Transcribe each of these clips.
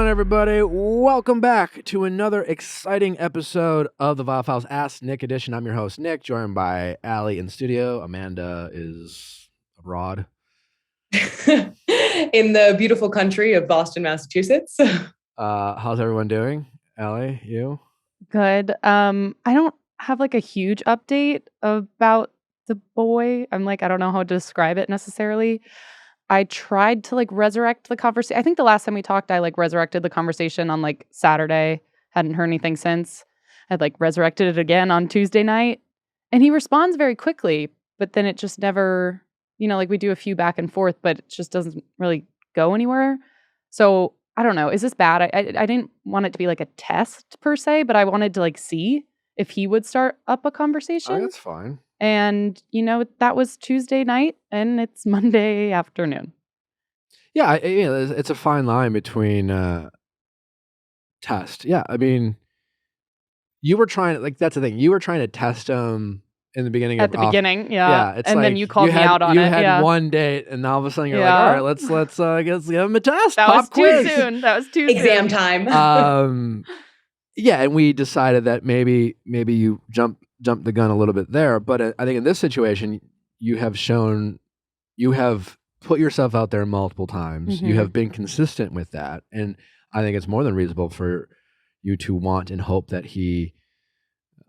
on, everybody? Welcome back to another exciting episode of the Viall Files Ask Nick edition. I'm your host, Nick, joined by Allie in studio. Amanda is abroad. In the beautiful country of Boston, Massachusetts. How's everyone doing? Allie, you? Good. I don't have like a huge update about the boy. I don't know how to describe it necessarily. I tried to resurrect the conversation. I think the last time we talked, I resurrected the conversation on Saturday. Hadn't heard anything since. I'd resurrected it again on Tuesday night. And he responds very quickly, but then it just never, we do a few back and forth, but it just doesn't really go anywhere. So I don't know. Is this bad? I didn't want it to be a test per se, but I wanted to see if he would start up a conversation. Oh, that's fine. And, that was Tuesday night and it's Monday afternoon. Yeah, it's a fine line between test. Yeah, I mean, you were trying to, that's the thing. You were trying to test him in the beginning. At the beginning, yeah. And then you called me out on it. You had one date and all of a sudden you're like, all right, let's give him a test. That was quiz. too soon. That was too Exam soon. time. Yeah, and we decided that maybe you jumped the gun a little bit there, but I think in this situation you have put yourself out there multiple times. You have been consistent with that, and I think it's more than reasonable for you to want and hope that he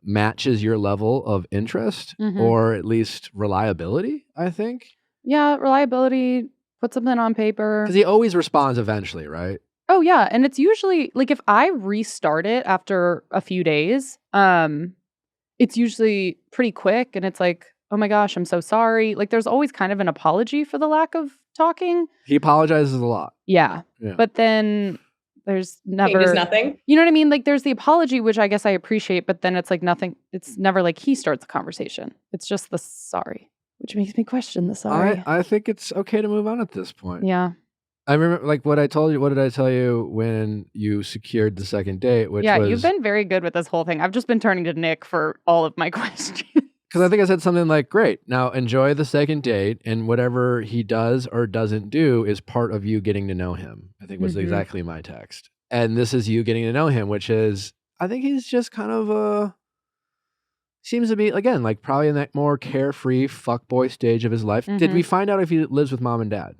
matches your level of interest or at least reliability, I think. Yeah, reliability, put something on paper. Because he always responds eventually, right? Oh, yeah. And it's usually, if I restart it after a few days, it's usually pretty quick. And it's oh my gosh, I'm so sorry. There's always kind of an apology for the lack of talking. He apologizes a lot. Yeah. But then there's never... There's nothing? You know what I mean? There's the apology, which I guess I appreciate, but then it's nothing. It's never he starts the conversation. It's just the sorry, which makes me question the sorry. I think it's okay to move on at this point. Yeah. I remember, what I told you. What did I tell you when you secured the second date? Which was, you've been very good with this whole thing. I've just been turning to Nick for all of my questions. Because I think I said something great, now enjoy the second date, and whatever he does or doesn't do is part of you getting to know him. I think was exactly my text. And this is you getting to know him, which is, I think he's just kind of seems to be, again, probably in that more carefree fuckboy stage of his life. Did we find out if he lives with mom and dad?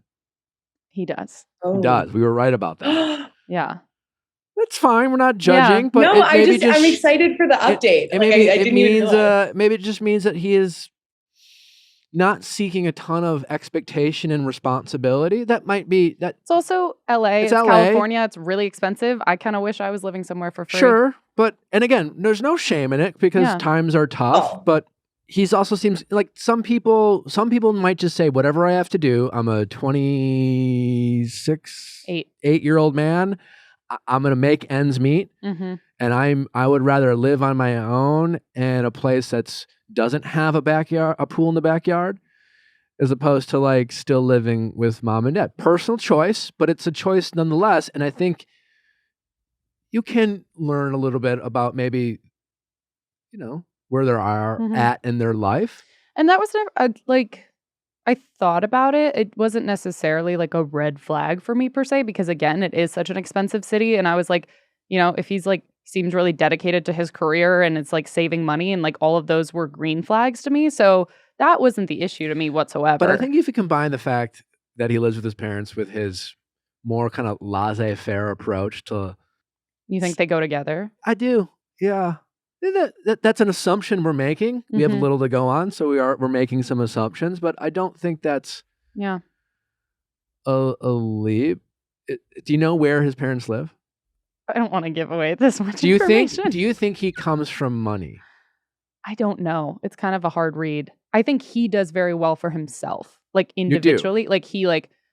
He does. Oh. He does. We were right about that. Yeah. That's fine. We're not judging, but no, I'm excited for the update. Maybe it just means that he is not seeking a ton of expectation and responsibility. That might be that. It's also LA. It's LA. California. It's really expensive. I kind of wish I was living somewhere for free. Sure, and again, there's no shame in it because times are tough. Oh. But he's also seems like some people might just say, whatever I have to do. I'm a 8-year-old man. I'm going to make ends meet. And I would rather live on my own in a place that's doesn't have a pool in the backyard, as opposed to still living with mom and dad. Personal choice, but it's a choice nonetheless. And I think you can learn a little bit about maybe, where they are at in their life. And that was never I thought about it. It wasn't necessarily a red flag for me per se, because again, it is such an expensive city. And I was if he's seems really dedicated to his career and it's saving money, and all of those were green flags to me. So that wasn't the issue to me whatsoever. But I think if you combine the fact that he lives with his parents with his more kind of laissez-faire approach to... You think they go together? I do. Yeah. That's an assumption we're making. We have a little to go on, so we're making some assumptions, but I don't think that's a leap. Do you know where his parents live? I don't want to give away this much information. Do you think he comes from money? I don't know. It's kind of a hard read. I think he does very well for himself, individually.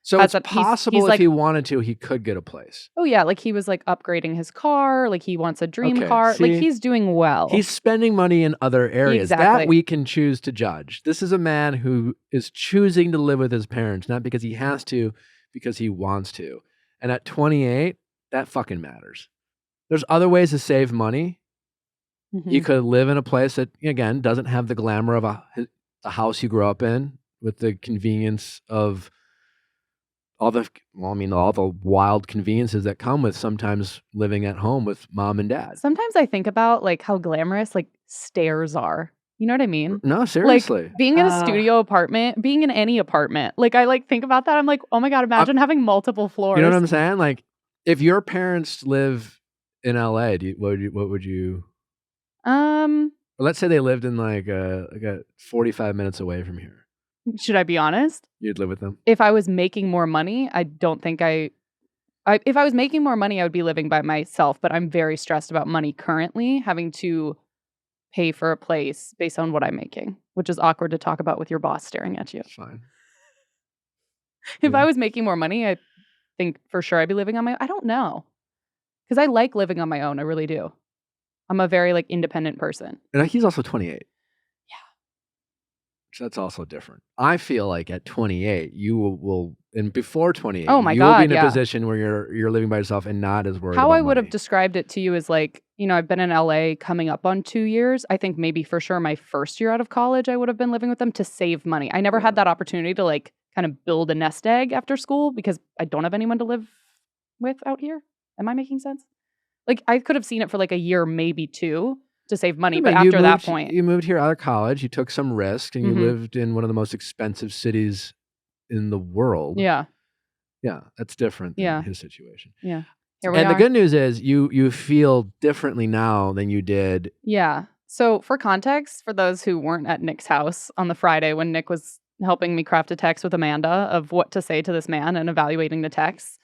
So it's possible if he wanted to, he could get a place. Oh yeah, he was upgrading his car, he wants a dream car. See, he's doing well. He's spending money in other areas. Exactly. That we can choose to judge. This is a man who is choosing to live with his parents, not because he has to, because he wants to. And at 28, that fucking matters. There's other ways to save money. You could live in a place that, again, doesn't have the glamour of a house you grew up in with the convenience of all the wild conveniences that come with sometimes living at home with mom and dad. Sometimes I think about like how glamorous like stairs are. You know what I mean? No, seriously. Like being in a studio apartment, being in any apartment. Like I like think about that. I'm like, oh my God, imagine having multiple floors. You know what I'm saying? Like if your parents live in LA, what would you let's say they lived in like 45 minutes away from here. Should I be honest? You'd live with them? If I was making more money, I don't think if I was making more money, I would be living by myself, but I'm very stressed about money currently, having to pay for a place based on what I'm making, which is awkward to talk about with your boss staring at you. It's fine. If I was making more money, I think for sure I'd be living on my own. I don't know. Because I like living on my own. I really do. I'm a very like independent person. And he's also 28. Yeah. So that's also different. I feel like at 28, you will and before 28, oh my you God, will be in a position where you're living by yourself and not as worried How about I would money. have described it to you is like, you know, I've been in LA coming up on 2 years. I think maybe for sure my first year out of college, I would have been living with them to save money. I never had that opportunity to like kind of build a nest egg after school because I don't have anyone to live with out here. Am I making sense? Like I could have seen it for like a year, maybe 2 to save money. But after that point, you moved here out of college, you took some risk and you lived in one of the most expensive cities in the world. Yeah. Yeah. That's different than his situation. Yeah. And the good news is you feel differently now than you did. Yeah. So for context, for those who weren't at Nick's house on the Friday when Nick was helping me craft a text with Amanda of what to say to this man and evaluating the texts,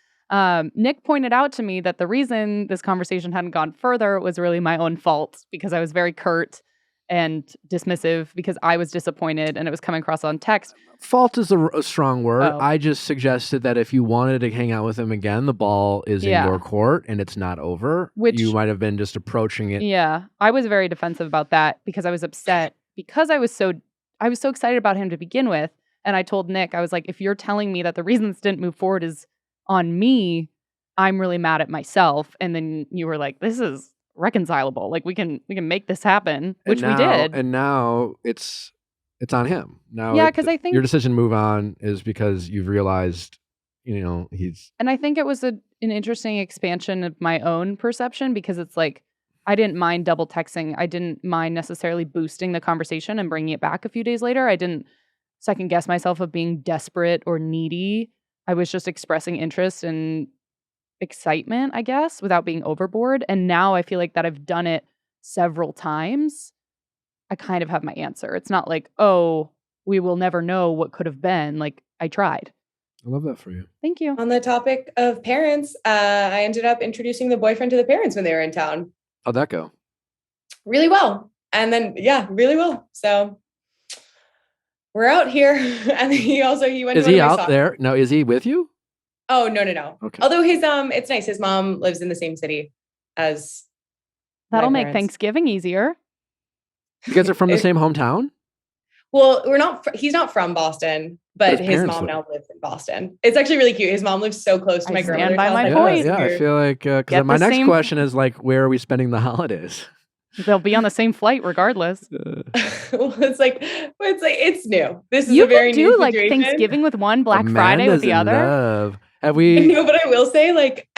Nick pointed out to me that the reason this conversation hadn't gone further was really my own fault because I was very curt and dismissive because I was disappointed and it was coming across on text. Fault is a strong word. I just suggested that if you wanted to hang out with him again, the ball is in your court and it's not over. Which you might have been just approaching it. Yeah, I was very defensive about that because I was upset because I was so excited about him to begin with. And I told Nick, I was like, if you're telling me that the reason this didn't move forward is on me, I'm really mad at myself. And then you were like, this is reconcilable. Like we can make this happen, which we did. And now it's on him. Now because I think your decision to move on is because you've realized, you know, he's. And I think it was an interesting expansion of my own perception because it's like I didn't mind double texting. I didn't mind necessarily boosting the conversation and bringing it back a few days later. I didn't second guess myself of being desperate or needy. I was just expressing interest and excitement, I guess, without being overboard. And now I feel like that I've done it several times. I kind of have my answer. It's not like, oh, we will never know what could have been. Like I tried. I love that for you. Thank you. On the topic of parents, I ended up introducing the boyfriend to the parents when they were in town. How'd that go? Really well. And then, really well. So we're out here. And he went Is to he out there? No, is he with you? Oh, no. Okay. Although it's nice. His mom lives in the same city as That'll make Thanksgiving easier. You guys are from the same hometown? Well, he's not from Boston, but his mom now lives in Boston. It's actually really cute. His mom lives so close to my grandmother's house. By my point. Yeah, I feel like, because my next question is like, where are we spending the holidays? They'll be on the same flight regardless. Well, it's new. This is a very new situation. You could do like Thanksgiving with one, Black Friday with the other. Love. Have we? No, but I will say, like,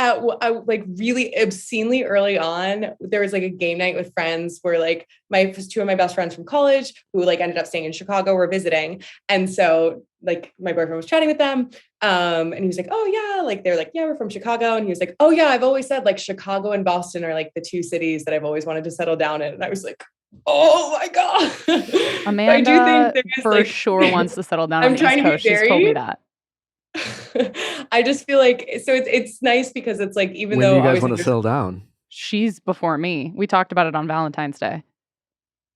really obscenely early on, there was like a game night with friends where like two of my best friends from college who like ended up staying in Chicago were visiting, and so like my boyfriend was chatting with them, and he was like, "Oh yeah," like they're like, "Yeah, we're from Chicago," and he was like, "Oh yeah, I've always said like Chicago and Boston are like the two cities that I've always wanted to settle down in," and I was like, "Oh my god." Amanda I do think for sure wants to settle down on the East Coast. She's told me that. I just feel like it's nice because it's like even when though you guys want to settle down, she's before me. We talked about it on Valentine's Day.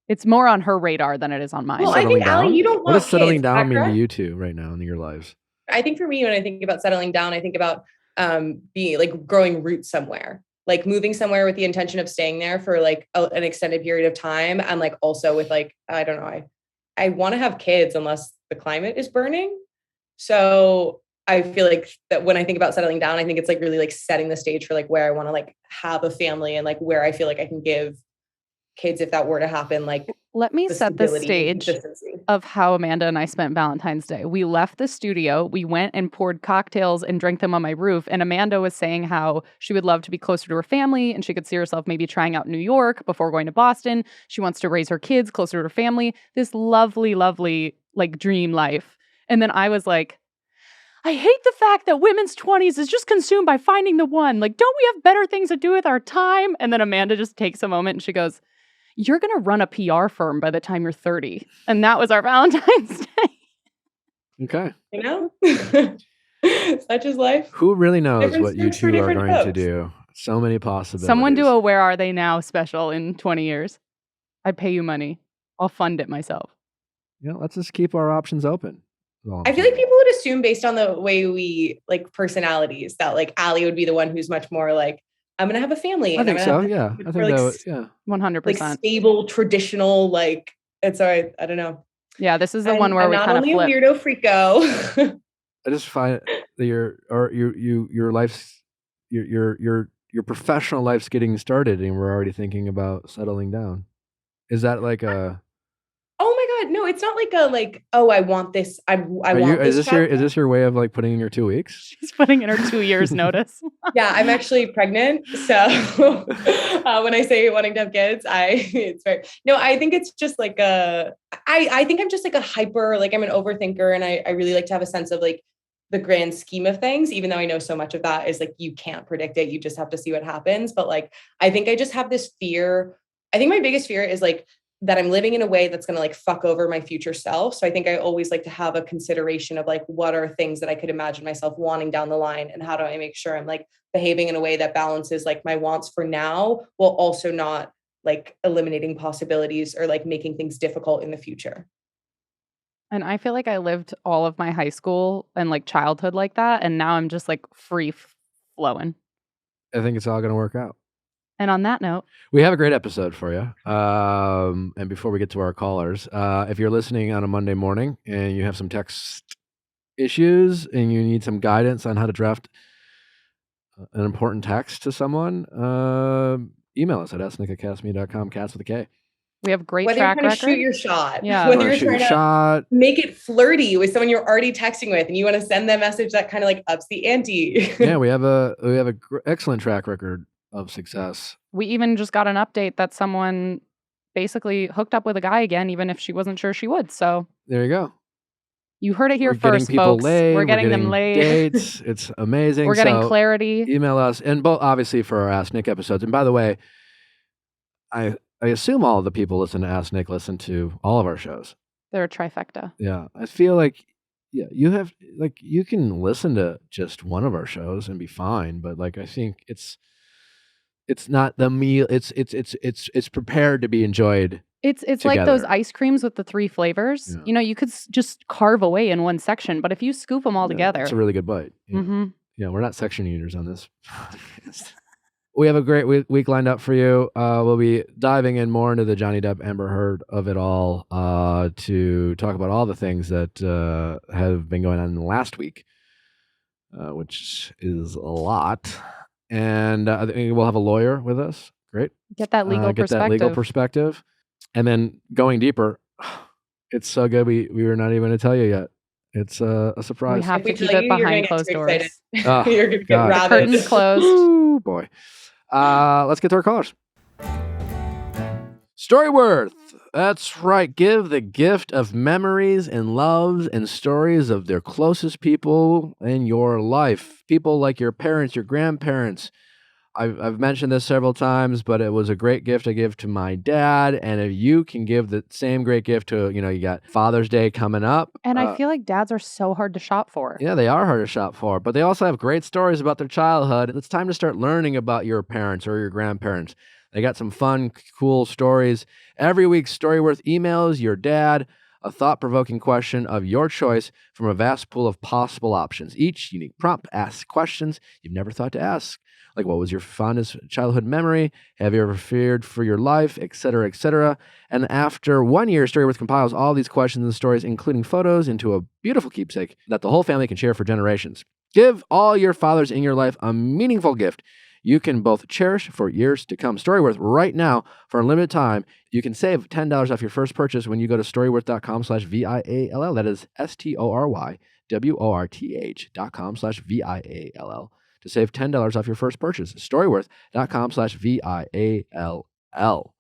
It's more on her radar than it is on mine. Well, I think Allie, you don't want what does settling kids, down mean to you two right now in your lives? I think for me, when I think about settling down, I think about being like growing roots somewhere, like moving somewhere with the intention of staying there for like an extended period of time, and like also with like I don't know, I want to have kids unless the climate is burning, so. I feel like that when I think about settling down, I think it's like really like setting the stage for like where I want to like have a family and like where I feel like I can give kids if that were to happen, like Let me the set the stability and stage consistency. of how Amanda and I spent Valentine's Day. We left the studio, we went and poured cocktails and drank them on my roof, and Amanda was saying how she would love to be closer to her family and she could see herself maybe trying out New York before going to Boston. She wants to raise her kids closer to her family. This lovely, lovely, like, dream life. And then I was like, I hate the fact that women's 20s is just consumed by finding the one. Like, don't we have better things to do with our time? And then Amanda just takes a moment and she goes, you're going to run a PR firm by the time you're 30. And that was our Valentine's Day. Okay. You know? Such is life. Who really knows Different what you strokes for two are different going to folks. do? So many possibilities. Someone do a Where Are They Now special in 20 years. I'd pay you money. I'll fund it myself. Yeah, let's just keep our options open. I feel like people would assume based on the way we like personalities that like Allie would be the one who's much more like, I'm going to have a family. I think so. Have, Yeah. I think like, that would, yeah. 100%. Like stable, traditional, like it's all right. I don't know. Yeah, this is the one where we kind of flip. I'm not only a weirdo freako. I just find that your life's your professional life's getting started, and we're already thinking about settling down. Is that like a? Oh my God, no! It's not like a like. Oh, I want this. I want this. Is this your way of like putting in your 2 weeks? She's putting in her 2 years notice. Yeah, I'm actually pregnant, so when I say wanting to have kids, it's very no. I think it's just like I think I'm just like a hyper, like I'm an overthinker, and I really like to have a sense of like the grand scheme of things, even though I know so much of that is like you can't predict it, you just have to see what happens. But like I think I just have this fear. I think my biggest fear is like that I'm living in a way that's going to like fuck over my future self. So I think I always like to have a consideration of like, what are things that I could imagine myself wanting down the line? And how do I make sure I'm like behaving in a way that balances like my wants for now, while also not like eliminating possibilities or like making things difficult in the future. And I feel like I lived all of my high school and like childhood like that. And now I'm just like free flowing. I think it's all going to work out. And on that note, we have a great episode for you. And before we get to our callers, if you're listening on a Monday morning and you have some text issues and you need some guidance on how to draft an important text to someone, email us at asknick@castme.com, cats with a K. We have great whether track you're trying record. to shoot your shot, yeah. whether you're trying to make it flirty with someone you're already texting with, and you want to send that message that kind of like ups the ante. Yeah, we have a excellent track record of success. We even just got an update that someone basically hooked up with a guy again, even if she wasn't sure she would. So there you go. You heard it here first, folks. We're getting them laid. Dates. It's amazing. We're getting clarity. Email us, and both obviously for our Ask Nick episodes. And by the way, I assume all of the people listen to Ask Nick listen to all of our shows. They're a trifecta. Yeah, I feel like you have like you can listen to just one of our shows and be fine, but like I think it's not the meal. It's prepared to be enjoyed. It's together. like those ice creams with the 3 flavors. Yeah. You know, you could just carve away in one section, but if you scoop them all together, it's a really good bite. Yeah. Mm-hmm. Yeah, we're not section eaters on this. We have a great week lined up for you. We'll be diving in more into the Johnny Depp Amber Heard of it all to talk about all the things that have been going on in the last week, which is a lot. And we'll have a lawyer with us. Great. Get that legal perspective. And then going deeper, it's so good. We were not even going to tell you yet. It's a surprise. We have to keep it behind closed doors. You're going to get rabid. The curtains closed. Ooh, boy. Let's get to our callers. Storyworth. That's right. Give the gift of memories and loves and stories of their closest people in your life. People like your parents, your grandparents. I've mentioned this several times, but it was a great gift I give to my dad. And if you can give the same great gift to, you got Father's Day coming up. And I feel like dads are so hard to shop for. Yeah, they are hard to shop for, but they also have great stories about their childhood. It's time to start learning about your parents or your grandparents. They got some fun, cool stories. Every week, Storyworth emails your dad a thought-provoking question of your choice from a vast pool of possible options. Each unique prompt asks questions you've never thought to ask. Like, what was your fondest childhood memory? Have you ever feared for your life? Et cetera, et cetera. And after 1 year, Storyworth compiles all these questions and stories, including photos, into a beautiful keepsake that the whole family can share for generations. Give all your fathers in your life a meaningful gift you can both cherish for years to come. Storyworth, right now, for a limited time, you can save $10 off your first purchase when you go to storyworth.com/VIALL. That is STORYWORTH.com/VIALL to save $10 off your first purchase. Storyworth.com/VIALL.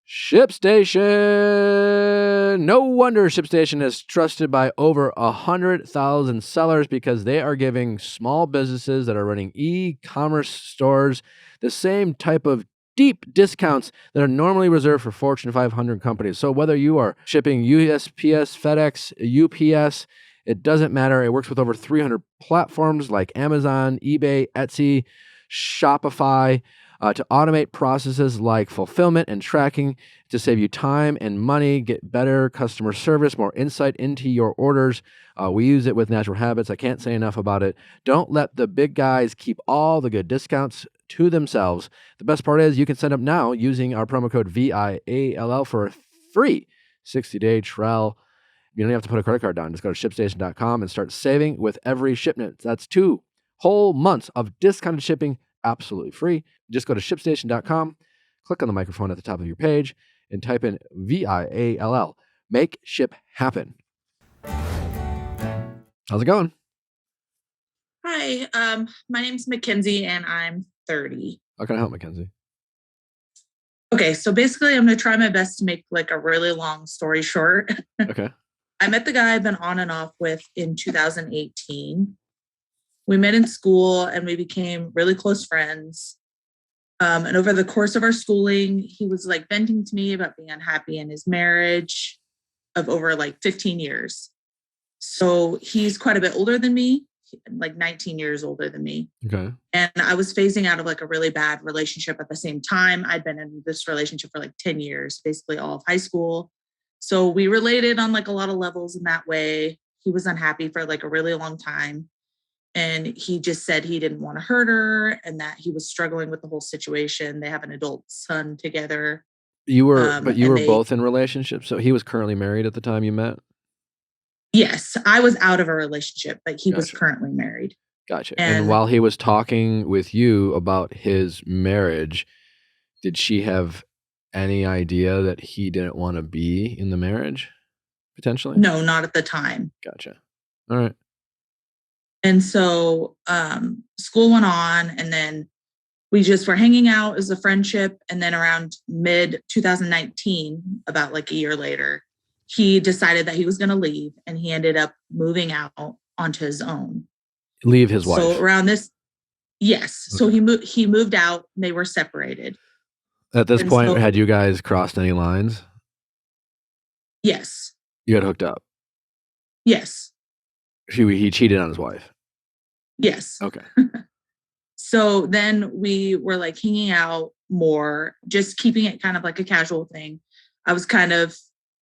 ShipStation. No wonder ShipStation is trusted by over 100,000 sellers because they are giving small businesses that are running e-commerce stores the same type of deep discounts that are normally reserved for Fortune 500 companies. So whether you are shipping USPS, FedEx, UPS, it doesn't matter. It works with over 300 platforms like Amazon, eBay, Etsy, Shopify, to automate processes like fulfillment and tracking to save you time and money, get better customer service, more insight into your orders. We use it with Natural Habits. I can't say enough about it. Don't let the big guys keep all the good discounts to themselves. The best part is you can sign up now using our promo code VIALL for a free 60-day trial. You don't have to put a credit card down. Just go to ShipStation.com and start saving with every shipment. That's 2 whole months of discounted shipping, absolutely free. Just go to ShipStation.com, click on the microphone at the top of your page, and type in VIALL. Make ship happen. How's it going? Hi, my name's Mackenzie and I'm 30. How can I help, Mackenzie? Okay, so basically I'm going to try my best to make like a really long story short. Okay. I met the guy I've been on and off with in 2018. We met in school and we became really close friends. And over the course of our schooling, he was like venting to me about being unhappy in his marriage of over like 15 years. So he's quite a bit older than me, like 19 years older than me. Okay. And I was phasing out of like a really bad relationship at the same time. I'd been in this relationship for like 10 years, basically all of high school. So we related on like a lot of levels in that way. He was unhappy for like a really long time. And he just said he didn't want to hurt her and that he was struggling with the whole situation. They have an adult son together. You were both in relationships. So he was currently married at the time you met? Yes, I was out of a relationship, but he was Gotcha. currently married. Gotcha. And while he was talking with you about his marriage, did she have any idea that he didn't want to be in the marriage, potentially? No, not at the time. Gotcha. All right. And so school went on, and then we just were hanging out as a friendship. And then around mid 2019, about like a year later, he decided that he was going to leave, and he ended up moving out onto his own. Leave his wife. So around this, yes. Okay. So he moved out. They were separated. At this point, had you guys crossed any lines? Yes. You had hooked up? Yes. He cheated on his wife? Yes. Okay. So then we were like hanging out more, just keeping it kind of like a casual thing. I was kind of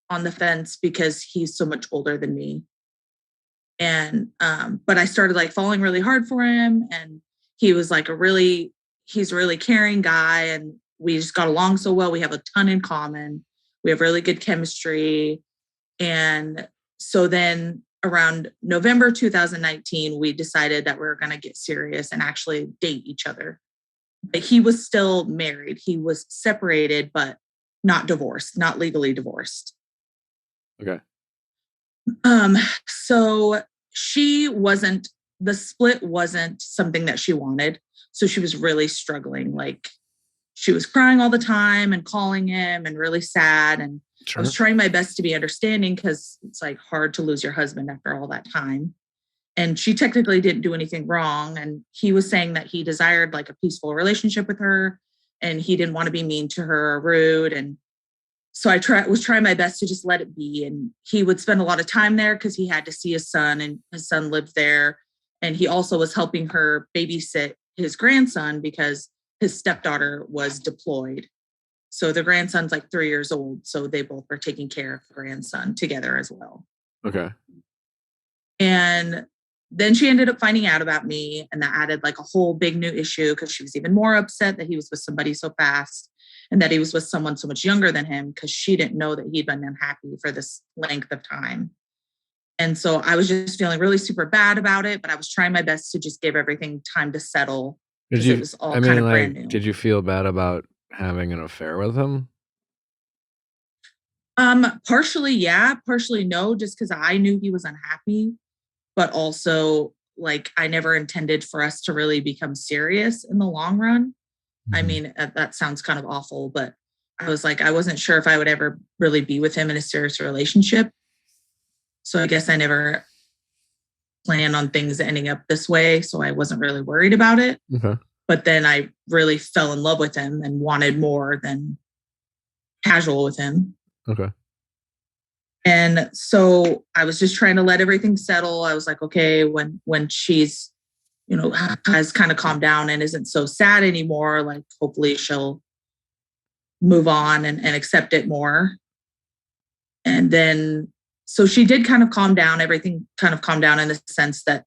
on the fence because he's so much older than me. And, but I started like falling really hard for him. And he was like he's a really caring guy. And we just got along so well. We have a ton in common. We have really good chemistry. And so then around November 2019, we decided that we were going to get serious and actually date each other. But he was still married. He was separated, but not divorced, not legally divorced. Okay. So the split wasn't something that she wanted. So she was really struggling. Like she was crying all the time and calling him and really sad. And Sure. I was trying my best to be understanding because it's like hard to lose your husband after all that time. And she technically didn't do anything wrong. And he was saying that he desired like a peaceful relationship with her and he didn't want to be mean to her or rude. And so I was trying my best to just let it be. And he would spend a lot of time there because he had to see his son and his son lived there. And he also was helping her babysit his grandson because his stepdaughter was deployed. So the grandson's like 3 years old. So they both were taking care of the grandson together as well. Okay. And then she ended up finding out about me, and that added like a whole big new issue because she was even more upset that he was with somebody so fast and that he was with someone so much younger than him because she didn't know that he'd been unhappy for this length of time. And so I was just feeling really super bad about it, but I was trying my best to just give everything time to settle because it was all kind of brand new. Did you feel bad about having an affair with him? Partially, yeah, partially no, just because I knew he was unhappy, but also like I never intended for us to really become serious in the long run. Mm-hmm. I mean, that sounds kind of awful, but I was like, I wasn't sure if I would ever really be with him in a serious relationship. So I guess I never planned on things ending up this way. So I wasn't really worried about it. Okay. But then I really fell in love with him and wanted more than casual with him. Okay. And so I was just trying to let everything settle. I was like, okay, when she's, has kind of calmed down and isn't so sad anymore, like hopefully she'll move on and accept it more. And then, so she did kind of calm down. Everything kind of calmed down in the sense that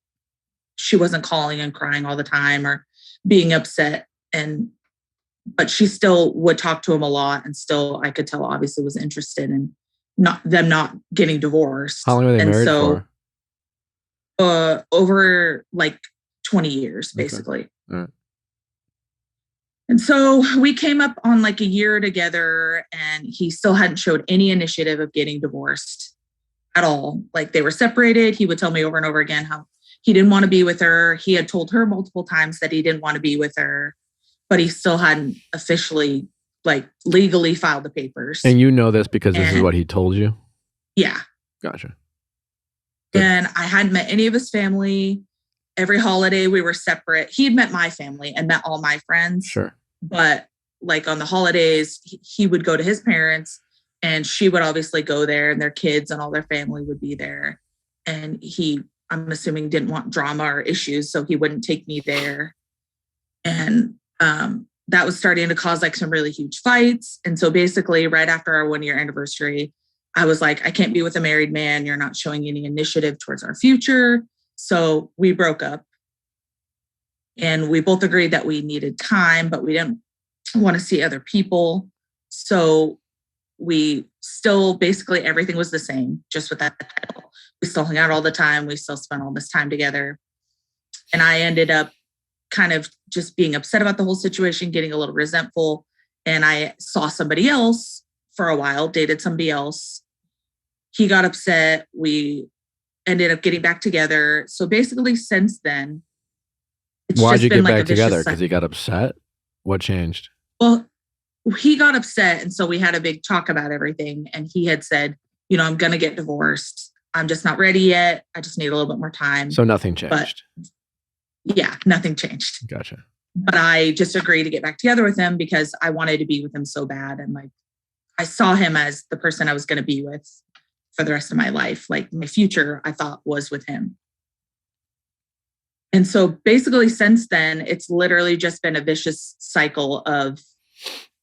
she wasn't calling and crying all the time or being upset. But she still would talk to him a lot. And still, I could tell obviously was interested in not getting divorced. How long were they married for? Over like 20 years, basically. Okay. All right. And so we came up on like a year together and he still hadn't showed any initiative of getting divorced at all. Like they were separated. He would tell me over and over again how he didn't want to be with her. He had told her multiple times that he didn't want to be with her, but he still hadn't officially like legally filed the papers. And you know this because this is what he told you? Yeah. Gotcha. Good. And I hadn't met any of his family. Every holiday we were separate. He had met my family and met all my friends. Sure. But like on the holidays, he would go to his parents and she would obviously go there and their kids and all their family would be there. And I'm assuming didn't want drama or issues. So he wouldn't take me there. And that was starting to cause like some really huge fights. And so basically right after our 1-year anniversary, I was like, I can't be with a married man. You're not showing any initiative towards our future. So we broke up and we both agreed that we needed time, but we didn't want to see other people. So we still basically everything was the same, just with that title. We still hung out all the time. We still spent all this time together. And I ended up kind of just being upset about the whole situation, getting a little resentful. And I saw somebody else for a while, dated somebody else. He got upset. We ended up getting back together. So basically since then, why'd you get back together? Because he got upset? What changed? Well, he got upset. And so we had a big talk about everything. And he had said, I'm going to get divorced. I'm just not ready yet. I just need a little bit more time. So nothing changed. Yeah, nothing changed. Gotcha. But I just agreed to get back together with him because I wanted to be with him so bad. And like, I saw him as the person I was going to be with for the rest of my life. Like my future, I thought was with him. And so basically since then, it's literally just been a vicious cycle of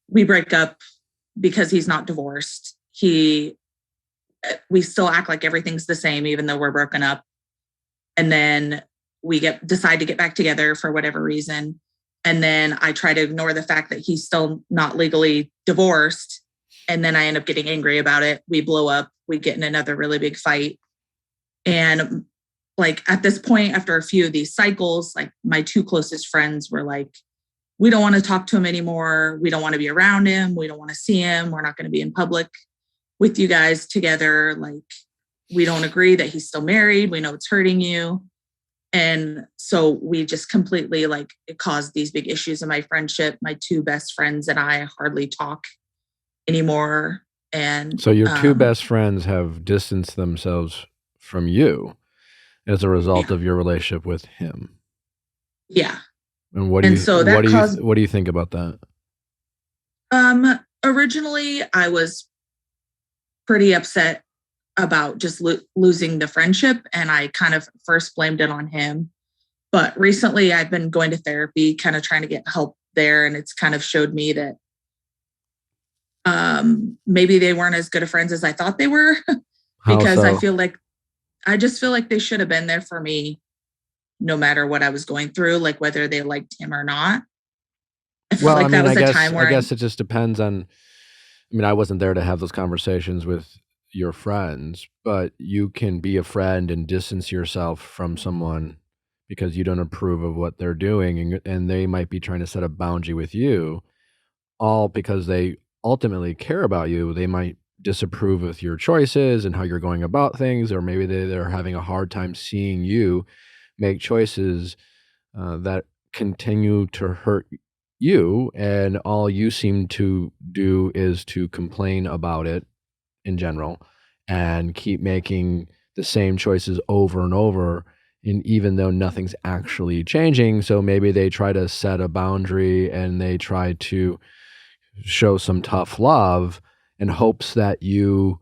we break up because he's not divorced. We still act like everything's the same, even though we're broken up. And then we decide to get back together for whatever reason. And then I try to ignore the fact that he's still not legally divorced. And then I end up getting angry about it. We blow up. We get in another really big fight. And like at this point, after a few of these cycles, like my 2 closest friends were like, we don't want to talk to him anymore. We don't want to be around him. We don't want to see him. We're not going to be in public with you guys together. Like, we don't agree that he's still married. We know it's hurting you. And so we just completely it caused these big issues in my friendship. My 2 best friends and I hardly talk anymore. And so your 2 best friends have distanced themselves from you as a result of your relationship with him. Yeah. And what do you think about that? Originally I was pretty upset about just losing the friendship. And I kind of first blamed it on him. But recently I've been going to therapy, kind of trying to get help there. And it's kind of showed me that maybe they weren't as good of friends as I thought they were. Because I just feel like they should have been there for me no matter what I was going through, like whether they liked him or not. I feel that was a time where I guess it just depends on, I wasn't there to have those conversations with your friends, but you can be a friend and distance yourself from someone because you don't approve of what they're doing, and they might be trying to set a boundary with you, all because they ultimately care about you. They might disapprove with your choices and how you're going about things, or maybe they're having a hard time seeing you make choices that continue to hurt you, and all you seem to do is to complain about it in general and keep making the same choices over and over. And even though nothing's actually changing, so maybe they try to set a boundary and they try to show some tough love in hopes that you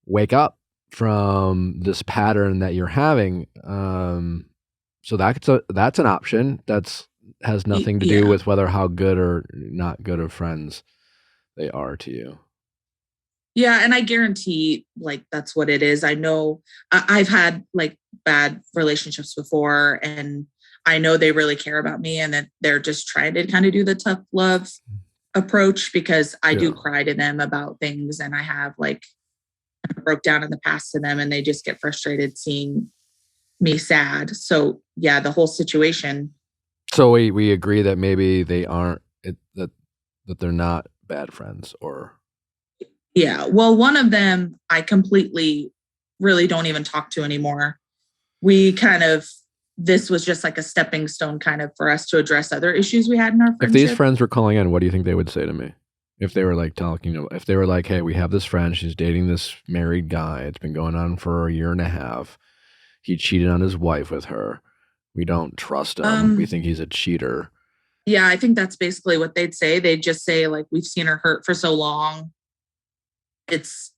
wake up from this pattern that you're having. So that's an option. That's has nothing to do with whether how good or not good of friends they are to you. Yeah, and I guarantee like that's what it is. I know I've had like bad relationships before, and I know they really care about me, and that they're just trying to kind of do the tough love approach, because I do cry to them about things, and I have like broke down in the past to them, and they just get frustrated seeing me sad. So yeah, the whole situation. So we agree that maybe they aren't that they're not bad friends, or yeah. Well, one of them I completely really don't even talk to anymore. We kind of, this was just like a stepping stone kind of for us to address other issues we had in our friendship. If these friends were calling in, what do you think they would say to me? If they were like talking, if they were like, hey, we have this friend, she's dating this married guy. It's been going on for a year and a half. He cheated on his wife with her. We don't trust him. We think he's a cheater. Yeah, I think that's basically what they'd say. They'd just say, like, we've seen her hurt for so long. It's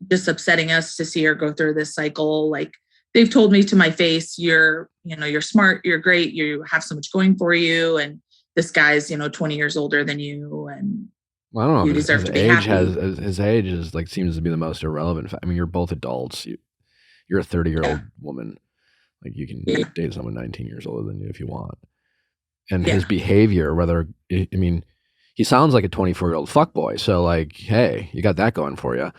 just upsetting us to see her go through this cycle. Like, they've told me to my face, you're smart, you're great, you have so much going for you. And this guy's, 20 years older than you. And well, I don't know. You deserve to be happy. His age is like seems to be the most irrelevant. I mean, you're both adults. You're a 30-year-old woman. Like you can date someone 19 years older than you if you want. And his behavior, he sounds like a 24-year-old fuckboy. So like, hey, you got that going for you.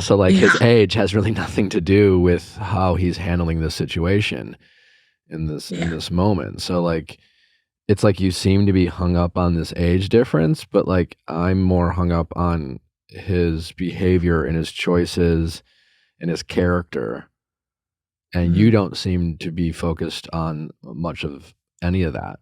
So like his age has really nothing to do with how he's handling this situation in this moment. So like, it's like you seem to be hung up on this age difference, but like I'm more hung up on his behavior and his choices and his character. And you don't seem to be focused on much of any of that.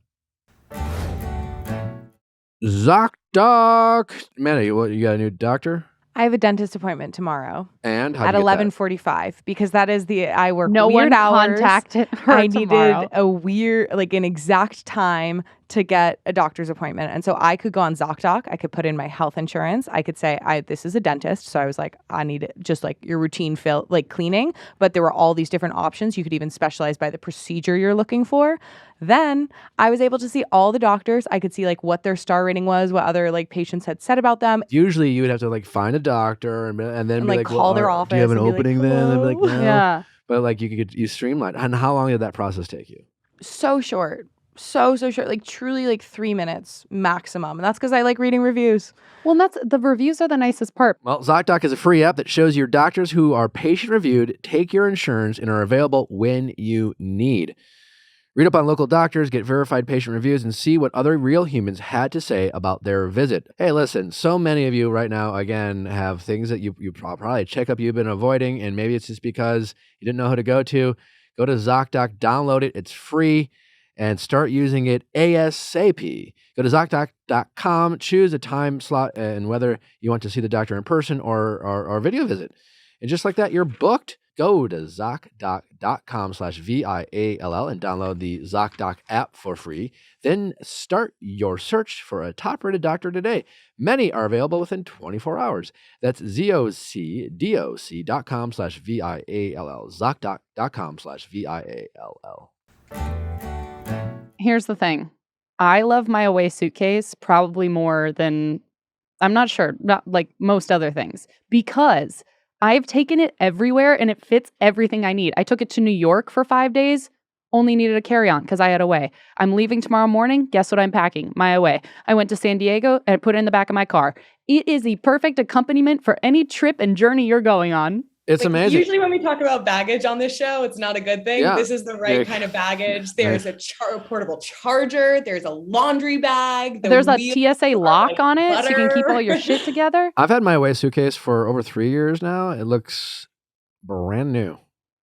ZocDoc. Manny, you got a new doctor? I have a dentist appointment tomorrow. And at 11:45 because that is I work no weird one hours. Contacted her I tomorrow. needed a weird, an exact time to get a doctor's appointment. And so I could go on ZocDoc. I could put in my health insurance. I could say, this is a dentist. So I was like, I need just like your routine cleaning. But there were all these different options. You could even specialize by the procedure you're looking for. Then I was able to see all the doctors. I could see like what their star rating was, what other patients had said about them. Usually you would have to find a doctor and then be like, call their office. Do you have an opening then? And be like, no. Yeah. But like you streamline. And how long did that process take you? So short. So short, truly 3 minutes maximum. And that's because I like reading reviews. Well, the reviews are the nicest part. Well, ZocDoc is a free app that shows your doctors who are patient reviewed, take your insurance, and are available when you need. Read up on local doctors, get verified patient reviews, and see what other real humans had to say about their visit. Hey, listen, so many of you right now, again, have things that you probably checkup you've been avoiding, and maybe it's just because you didn't know who to go to. Go to ZocDoc, download it. It's free. And start using it ASAP. Go to ZocDoc.com, choose a time slot, and whether you want to see the doctor in person or video visit. And just like that, you're booked. Go to ZocDoc.com/VIALL and download the ZocDoc app for free. Then start your search for a top-rated doctor today. Many are available within 24 hours. That's ZocDoc.com/VIALL. ZocDoc.com/VIALL. Here's the thing. I love my away suitcase probably more than, I'm not sure, not like most other things, because I've taken it everywhere and it fits everything I need. I took it to New York for 5 days, only needed a carry-on because I had away. I'm leaving tomorrow morning. Guess what I'm packing? My away. I went to San Diego and put it in the back of my car. It is the perfect accompaniment for any trip and journey you're going on. It's like, amazing. Usually when we talk about baggage on this show, it's not a good thing. Yeah. This is the right kind of baggage. There's a portable charger. There's a laundry bag. There's a TSA lock on it so you can keep all your shit together. I've had my away suitcase for over 3 years now. It looks brand new.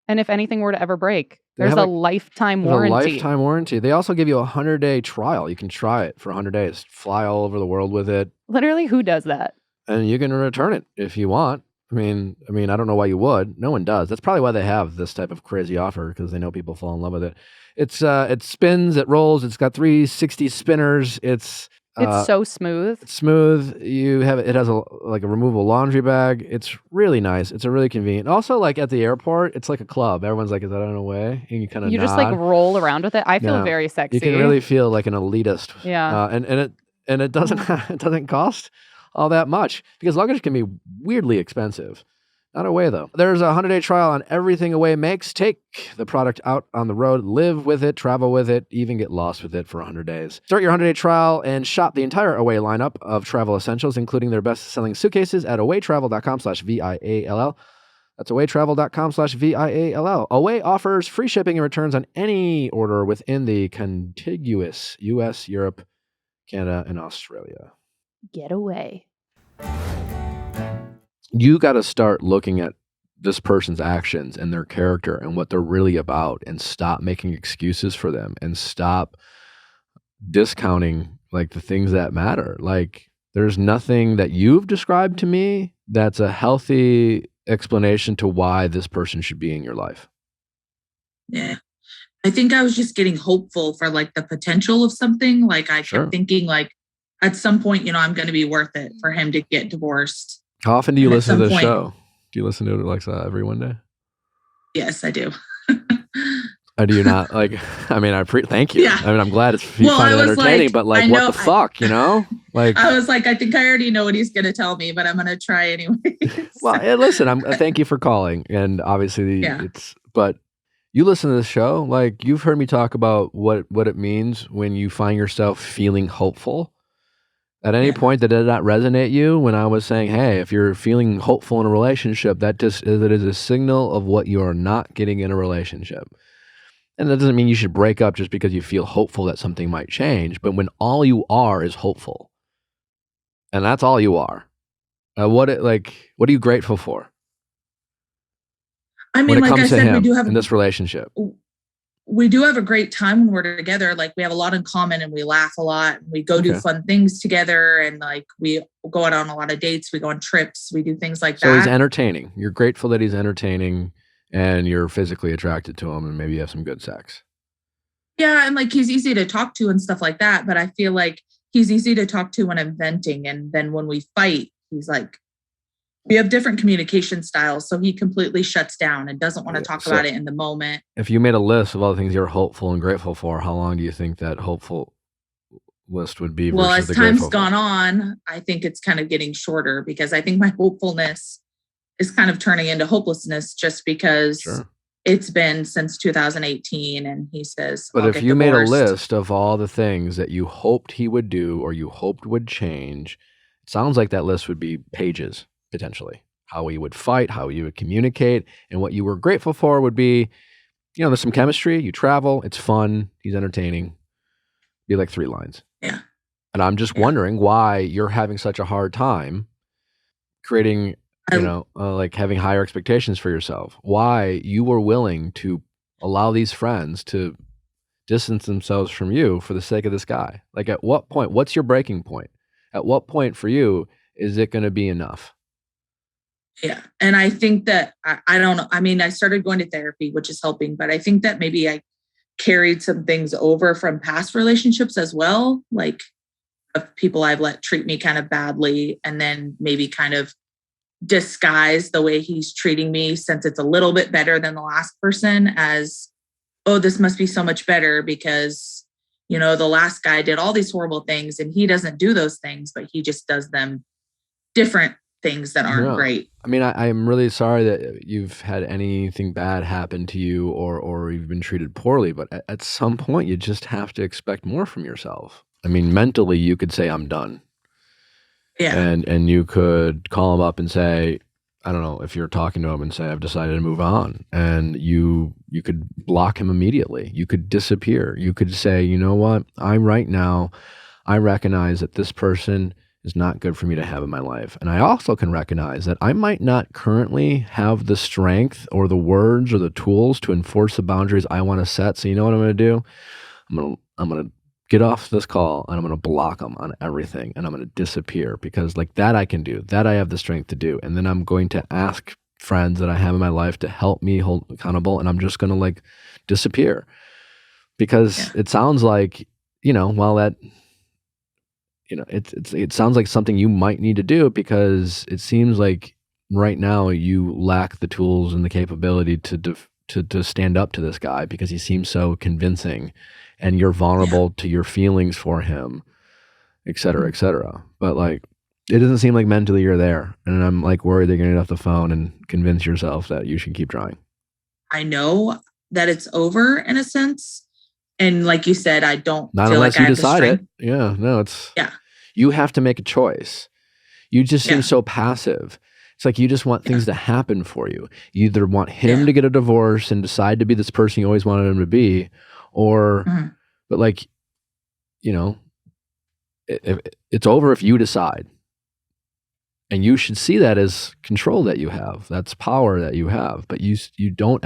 And if anything were to ever break, there's a lifetime warranty. A lifetime warranty. They also give you a 100-day trial. You can try it for 100 days. Fly all over the world with it. Literally, who does that? And you can return it if you want. I mean, I don't know why you would. No one does. That's probably why they have this type of crazy offer, because they know people fall in love with it. It spins, it rolls. It's got 360 spinners. It's so smooth. It's smooth. It has a removable laundry bag. It's really nice. It's a really convenient. Also, like at the airport, it's like a club. Everyone's like, "Is that on a way?" And you kind of just like roll around with it. I feel very sexy. You can really feel like an elitist. Yeah. And it doesn't it doesn't cost all that much, because luggage can be weirdly expensive. Not Away, though. There's a 100-day trial on everything Away makes. Take the product out on the road, live with it, travel with it, even get lost with it for 100 days. Start your 100-day trial and shop the entire Away lineup of travel essentials, including their best-selling suitcases at awaytravel.com/VIALL. That's awaytravel.com/VIALL. Away offers free shipping and returns on any order within the contiguous US, Europe, Canada, and Australia. Get away. You got to start looking at this person's actions and their character and what they're really about, and stop making excuses for them, and stop discounting like the things that matter. Like, there's nothing that you've described to me that's a healthy explanation to why this person should be in your life. Yeah. I think I was just getting hopeful for like the potential of something. Like I kept thinking like at some point, I'm going to be worth it for him to get divorced. How often do you listen to the show? Do you listen to it like every one day? Yes, I do. Or do you not? Thank you. Yeah. I'm glad you find it entertaining, but what the fuck, Like, I was like, I think I already know what he's going to tell me, but I'm going to try anyway. Well, listen, thank you for calling. And obviously but you listen to the show, like you've heard me talk about what it means when you find yourself feeling hopeful. At any point that did not resonate you when I was saying, hey, if you're feeling hopeful in a relationship, that is a signal of what you are not getting in a relationship. And that doesn't mean you should break up just because you feel hopeful that something might change, but when all you are is hopeful, and that's all you are, what are you grateful for? I mean, when it comes like I to said, him we do have in this relationship. We do have a great time when we're together. Like we have a lot in common and we laugh a lot and we go do fun things together, and like we go out on a lot of dates. We go on trips. We do things like that. So he's entertaining. You're grateful that he's entertaining and you're physically attracted to him and maybe you have some good sex. Yeah. And like, he's easy to talk to and stuff like that. But I feel like he's easy to talk to when I'm venting. And then when we fight, he's like, we have different communication styles. So he completely shuts down and doesn't want to talk about it in the moment. If you made a list of all the things you're hopeful and grateful for, how long do you think that hopeful list would be? Well, as time's gone on, I think it's kind of getting shorter, because I think my hopefulness is kind of turning into hopelessness just because it's been since 2018. And he says, but if you made a list of all the things that you hoped he would do or you hoped would change, it sounds like that list would be pages. Potentially, how he would fight, how he would communicate, and what you were grateful for would be, there's some chemistry, you travel, it's fun, he's entertaining. Be like 3 lines. Yeah. And I'm just wondering why you're having such a hard time creating, like having higher expectations for yourself. Why you were willing to allow these friends to distance themselves from you for the sake of this guy. Like, at what point, what's your breaking point? At what point for you is it going to be enough? Yeah. And I think that, I don't know. I mean, I started going to therapy, which is helping, but I think that maybe I carried some things over from past relationships as well. Like of people I've let treat me kind of badly, and then maybe kind of disguise the way he's treating me, since it's a little bit better than the last person, as, oh, this must be so much better because, the last guy did all these horrible things and he doesn't do those things, but he just does them different things that aren't great. I mean, I'm really sorry that you've had anything bad happen to you or you've been treated poorly, but at some point you just have to expect more from yourself. I mean, mentally you could say, I'm done. Yeah. And you could call him up and say, I don't know, if you're talking to him and say, I've decided to move on, and you could block him immediately. You could disappear. You could say, you know what? Right now, I recognize that this person is not good for me to have in my life. And I also can recognize that I might not currently have the strength or the words or the tools to enforce the boundaries I want to set. So you know what I'm going to do? I'm going to get off this call and I'm going to block them on everything and I'm going to disappear, because like that I can do, that I have the strength to do. And then I'm going to ask friends that I have in my life to help me hold accountable, and I'm just going to like disappear, because it sounds like, while that, it sounds like something you might need to do, because it seems like right now you lack the tools and the capability to stand up to this guy, because he seems so convincing and you're vulnerable to your feelings for him, et cetera, et cetera. But like, it doesn't seem like mentally you're there. And I'm like worried that you're going to get off the phone and convince yourself that you should keep trying. I know that it's over in a sense. And like you said, I don't Not feel unless like you I have decide the it. strength. Yeah, no, it's, Yeah. You have to make a choice. You just seem so passive. It's like you just want things to happen for you. You either want him to get a divorce and decide to be this person you always wanted him to be, or, but like, it's over if you decide. And you should see that as control that you have. That's power that you have. But you don't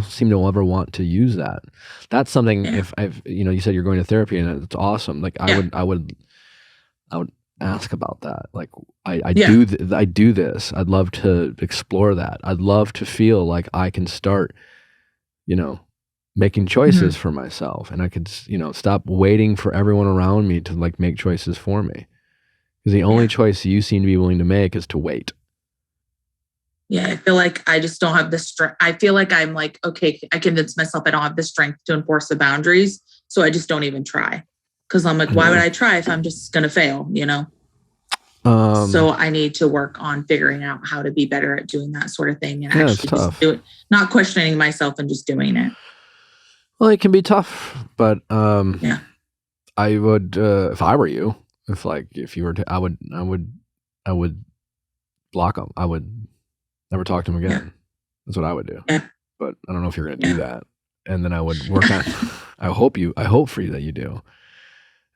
seem to ever want to use that. That's something. If you said you're going to therapy and it's awesome. Like I would ask about that. Like I do this. I'd love to explore that. I'd love to feel like I can start, making choices for myself, and I could, stop waiting for everyone around me to like make choices for me. Because the only choice you seem to be willing to make is to wait. Yeah, I feel like I just don't have the strength. I feel like I'm like, okay, I convinced myself I don't have the strength to enforce the boundaries. So I just don't even try. Because I'm like, why would I try if I'm just going to fail, So I need to work on figuring out how to be better at doing that sort of thing, and actually just do it, not questioning myself and just doing it. Well, it can be tough, but I would, if I were you, if you were to, I would block them. I would never talk to them again. Yeah. That's what I would do. Yeah. But I don't know if you're going to do that. And then I would work on, I hope for you that you do.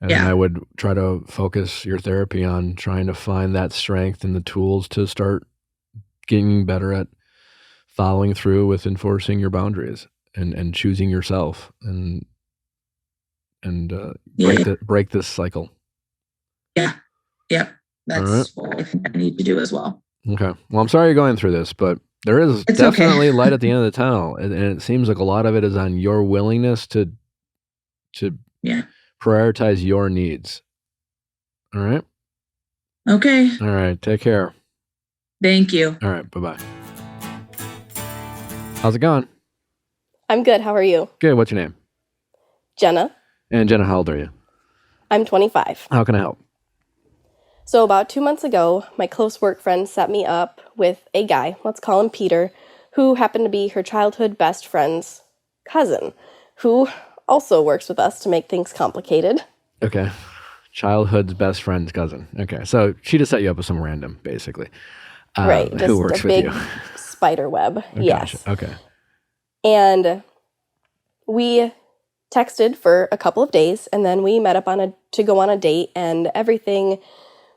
And then I would try to focus your therapy on trying to find that strength and the tools to start getting better at following through with enforcing your boundaries and choosing yourself and break this cycle. Yeah. Yep. That's what I think I need to do as well. Okay. Well, I'm sorry you're going through this, but there is definitely light at the end of the tunnel. And it seems like a lot of it is on your willingness to prioritize your needs. All right? Okay. All right. Take care. Thank you. All right. Bye-bye. How's it going? I'm good. How are you? Good. What's your name? Jenna. And Jenna, how old are you? I'm 25. How can I help? So about 2 months ago, my close work friend set me up with a guy, let's call him Peter, who happened to be her childhood best friend's cousin, who also works with us to make things complicated. Okay. Childhood's best friend's cousin. Okay. So she just set you up with some random, basically. Right. Just who works a big with you. spider web. Yes. Gotcha. Okay. And we texted for a couple of days, and then we met up to go on a date, and everything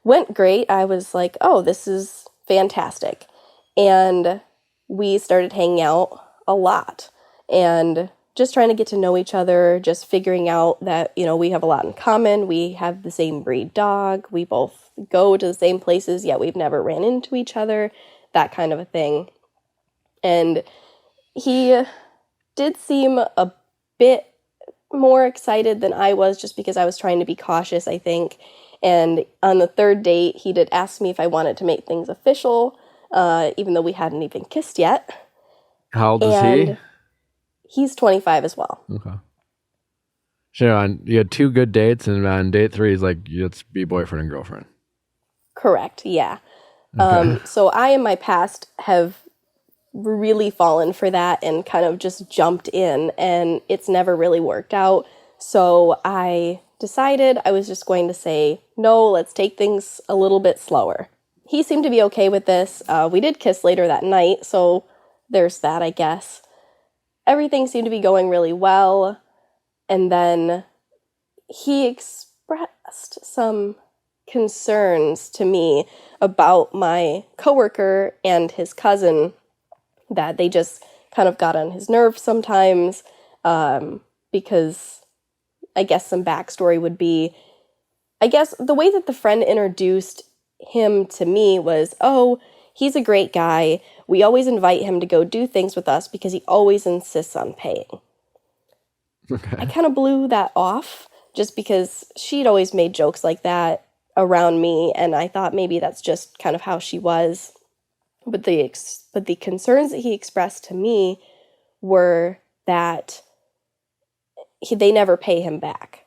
went great. I was like, oh, this is fantastic. And we started hanging out a lot and just trying to get to know each other, just figuring out that, we have a lot in common. We have the same breed dog. We both go to the same places, yet we've never ran into each other, that kind of a thing. And he did seem a bit more excited than I was, just because I was trying to be cautious, I think. And on the third date, he did ask me if I wanted to make things official, even though we hadn't even kissed yet. How old is he? He's 25 as well. Okay. Sure, you had 2 good dates, and on date 3, he's like, let's be boyfriend and girlfriend. Correct, yeah. Okay. So I, in my past, have really fallen for that and kind of just jumped in, and it's never really worked out. So I decided I was just going to say, no, let's take things a little bit slower. He seemed to be okay with this. We did kiss later that night, so there's that, I guess. Everything seemed to be going really well. And then he expressed some concerns to me about my coworker and his cousin, that they just kind of got on his nerves sometimes, because I guess some backstory would be, I guess the way that the friend introduced him to me was, oh, he's a great guy. We always invite him to go do things with us because he always insists on paying. Okay. I kind of blew that off just because she'd always made jokes like that around me, and I thought maybe that's just kind of how she was. But the concerns that he expressed to me were that they never pay him back.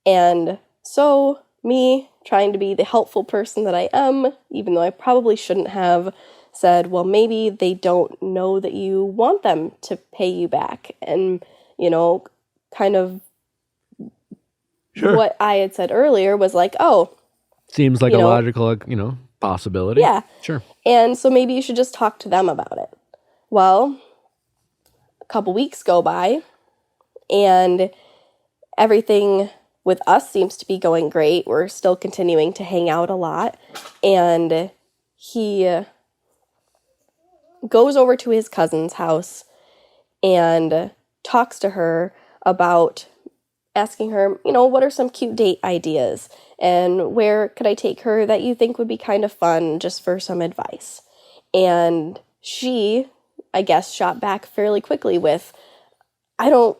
And so me, trying to be the helpful person that I am, even though I probably shouldn't have, said, well, maybe they don't know that you want them to pay you back. And, kind of Sure. what I had said earlier was like, oh, Seems like a logical, possibility. yeah. Sure. And so maybe you should just talk to them about it. Well, a couple weeks go by, and everything with us seems to be going great. We're still continuing to hang out a lot. And he goes over to his cousin's house and talks to her about asking her, what are some cute date ideas? And where could I take her that you think would be kind of fun, just for some advice? And she, I guess, shot back fairly quickly with, I don't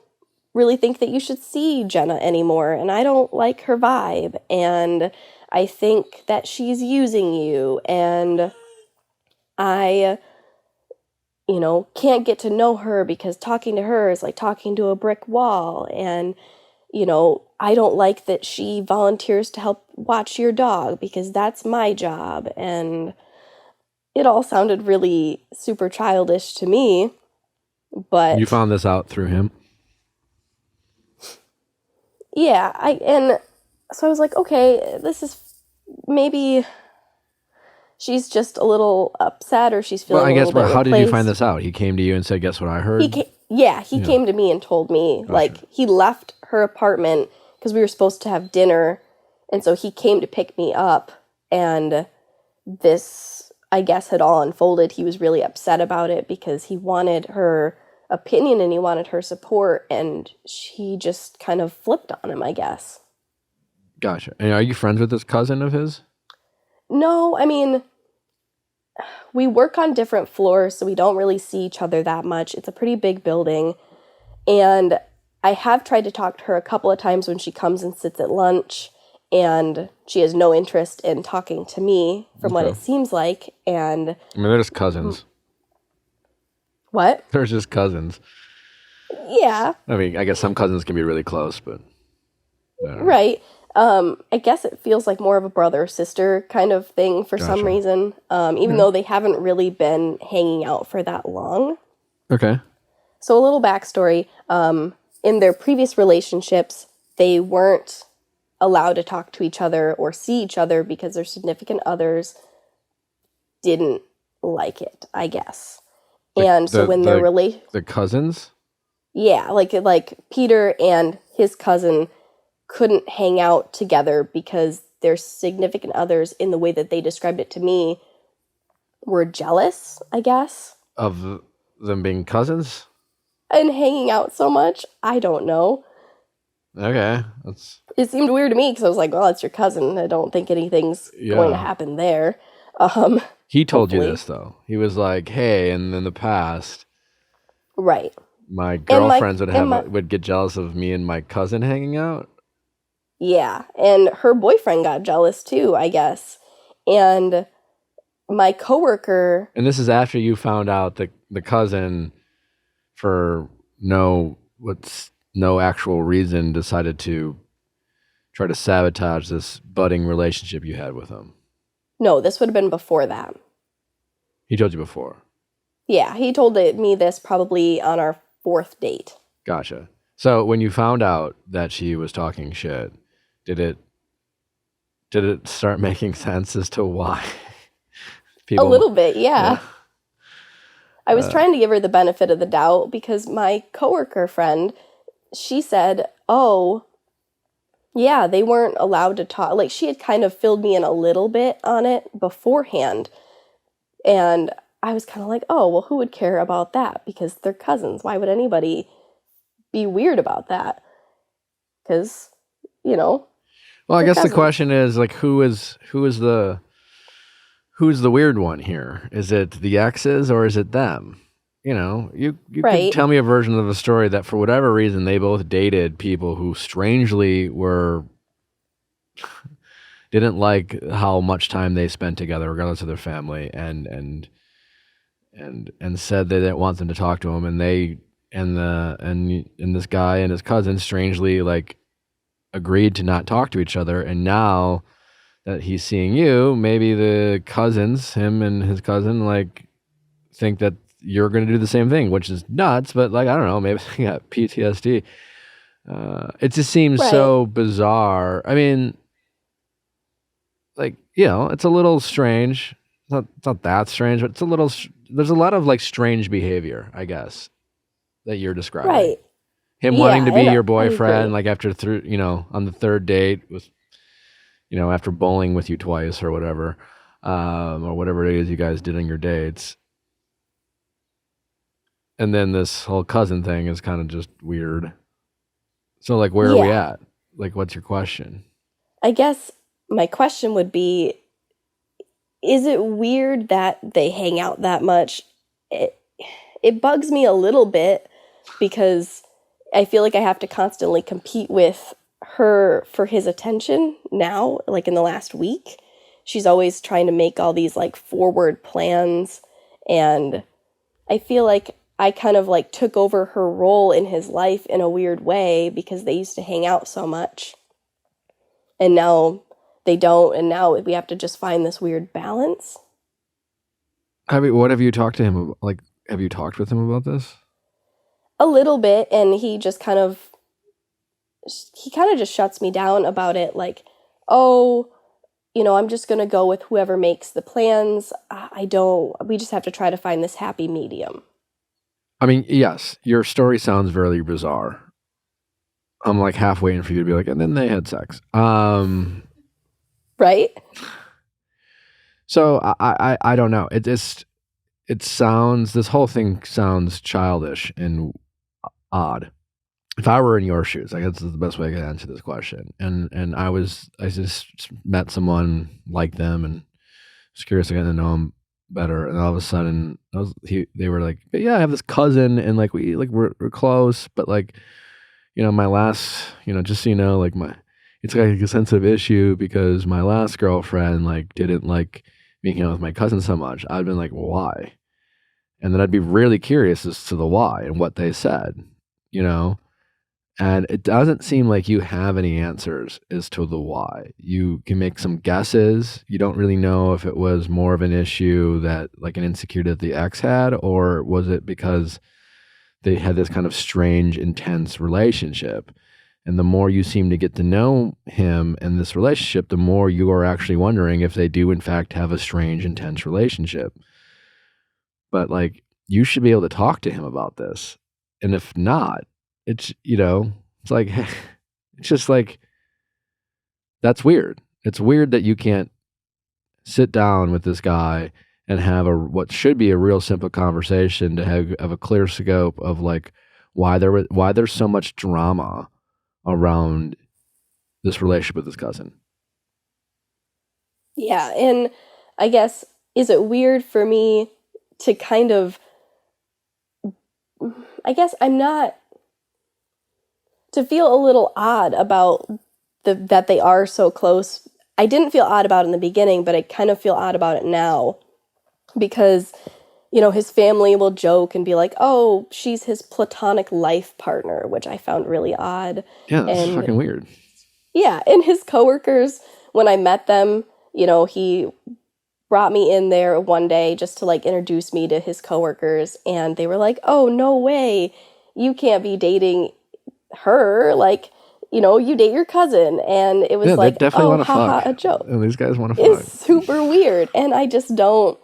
really think that you should see Jenna anymore, and I don't like her vibe, and I think that she's using you, and I, can't get to know her because talking to her is like talking to a brick wall, and I don't like that she volunteers to help watch your dog because that's my job. And it all sounded really super childish to me, but You found this out through him? yeah, so I was like, okay, this is maybe she's just a little upset, or she's feeling Well, I a guess, little bit how did you replaced. find this out? He came to you and said, guess what I heard? He came to me and told me, Gotcha. like, he left her apartment because we were supposed to have dinner, and so he came to pick me up, and this, I guess, had all unfolded. He was really upset about it because he wanted her opinion and he wanted her support, and she just kind of flipped on him, I guess. Gotcha. And are you friends with this cousin of his? No, I mean, we work on different floors, so we don't really see each other that much. It's a pretty big building, and I have tried to talk to her a couple of times when she comes and sits at lunch, and she has no interest in talking to me, from what it seems like. And I mean, they're just cousins. what? They're just cousins. Yeah, I mean, I guess some cousins can be really close, but I don't know. right. I guess it feels like more of a brother-sister kind of thing for some Gotcha. reason, even though they haven't really been hanging out for that long. Okay. So a little backstory. In their previous relationships, they weren't allowed to talk to each other or see each other because their significant others didn't like it, I guess. And so when their the cousins? yeah, like Peter and his cousin couldn't hang out together because their significant others, in the way that they described it to me, were jealous, I guess. Of them being cousins? And hanging out so much, I don't know. Okay. It seemed weird to me because I was like, well, it's your cousin. I don't think anything's going to happen there. He told you hopefully. this, though. He was like, hey, and in the past, Right. my girlfriends would get jealous of me and my cousin hanging out. Yeah. And her boyfriend got jealous too, I guess. And my coworker. And this is after you found out that the cousin, for no actual reason, decided to try to sabotage this budding relationship you had with him. No, this would have been before that. He told you before. Yeah, he told me this probably on our 4th date. Gotcha. So when you found out that she was talking shit, did it start making sense as to why? A little bit, yeah. I was trying to give her the benefit of the doubt because my coworker friend, she said, oh, yeah, they weren't allowed to talk. Like, she had kind of filled me in a little bit on it beforehand. And I was kind of like, oh, well, who would care about that? Because they're cousins. Why would anybody be weird about that? Because, you know. Well, I guess cousins. The question is, like, who's the weird one here? Is it the exes or is it them? You know, you right. could tell me a version of a story that for whatever reason they both dated people who strangely didn't like how much time they spent together, regardless of their family, and said they didn't want them to talk to him, and this guy and his cousin strangely like agreed to not talk to each other, and now that he's seeing you, maybe the cousins, him and his cousin, like think that you're going to do the same thing, which is nuts, but like, I don't know, maybe they got PTSD. It just seems so bizarre. I mean, like, you know, it's a little strange. It's not that strange, but there's a lot of like strange behavior, I guess, that you're describing. Right. Him wanting to be your boyfriend, like after on the 3rd date with, you know, after bowling with you twice or whatever it is you guys did on your dates. And then this whole cousin thing is kind of just weird. So, like, where are we at? Like, what's your question? I guess my question would be, is it weird that they hang out that much? It bugs me a little bit because I feel like I have to constantly compete with her for his attention now, like in the last week. She's always trying to make all these, like, forward plans, and I feel like I kind of like took over her role in his life in a weird way because they used to hang out so much. And now they don't, and now we have to just find this weird balance. What have you talked to him about? Like, have you talked with him about this? A little bit, and he kind of just shuts me down about it, like, oh, you know, I'm just going to go with whoever makes the plans. We just have to try to find this happy medium. I mean, yes, your story sounds very bizarre. I'm like half waiting for you to be like, and then they had sex. Right? So I don't know. This whole thing sounds childish and odd. If I were in your shoes, I guess this is the best way I could answer this question. And I just met someone like them and was curious to get to know them better, and all of a sudden they were like, yeah, I have this cousin, and like we're close, but like, you know, my last, you know, just so you know, like it's like a sensitive issue because my last girlfriend like didn't like me hanging out with my cousin so much. I'd been like, well, why? And then I'd be really curious as to the why and what they said, you know. And it doesn't seem like you have any answers as to the why. You can make some guesses. You don't really know if it was more of an issue that, like, an insecurity that the ex had, or was it because they had this kind of strange, intense relationship. And the more you seem to get to know him and this relationship, the more you are actually wondering if they do, in fact, have a strange, intense relationship. But, like, you should be able to talk to him about this. And if not, it's, you know, it's like, it's just like, that's weird. It's weird that you can't sit down with this guy and have what should be a real simple conversation to have a clear scope of like why there's so much drama around this relationship with his cousin. Yeah, and I guess, is it weird for me to kind of, I guess I'm not, to feel a little odd about that they are so close. I didn't feel odd about it in the beginning, but I kind of feel odd about it now because, you know, his family will joke and be like, oh, she's his platonic life partner, which I found really odd. Yeah, that's fucking weird. Yeah, and his coworkers, when I met them, you know, he brought me in there one day just to like introduce me to his coworkers, and they were like, "Oh, no way. You can't be dating her. Like, you know, you date your cousin." And it was Yeah, like, they definitely oh, want to haha, fuck. a joke. And these guys want to fuck. It's super weird. And I just don't,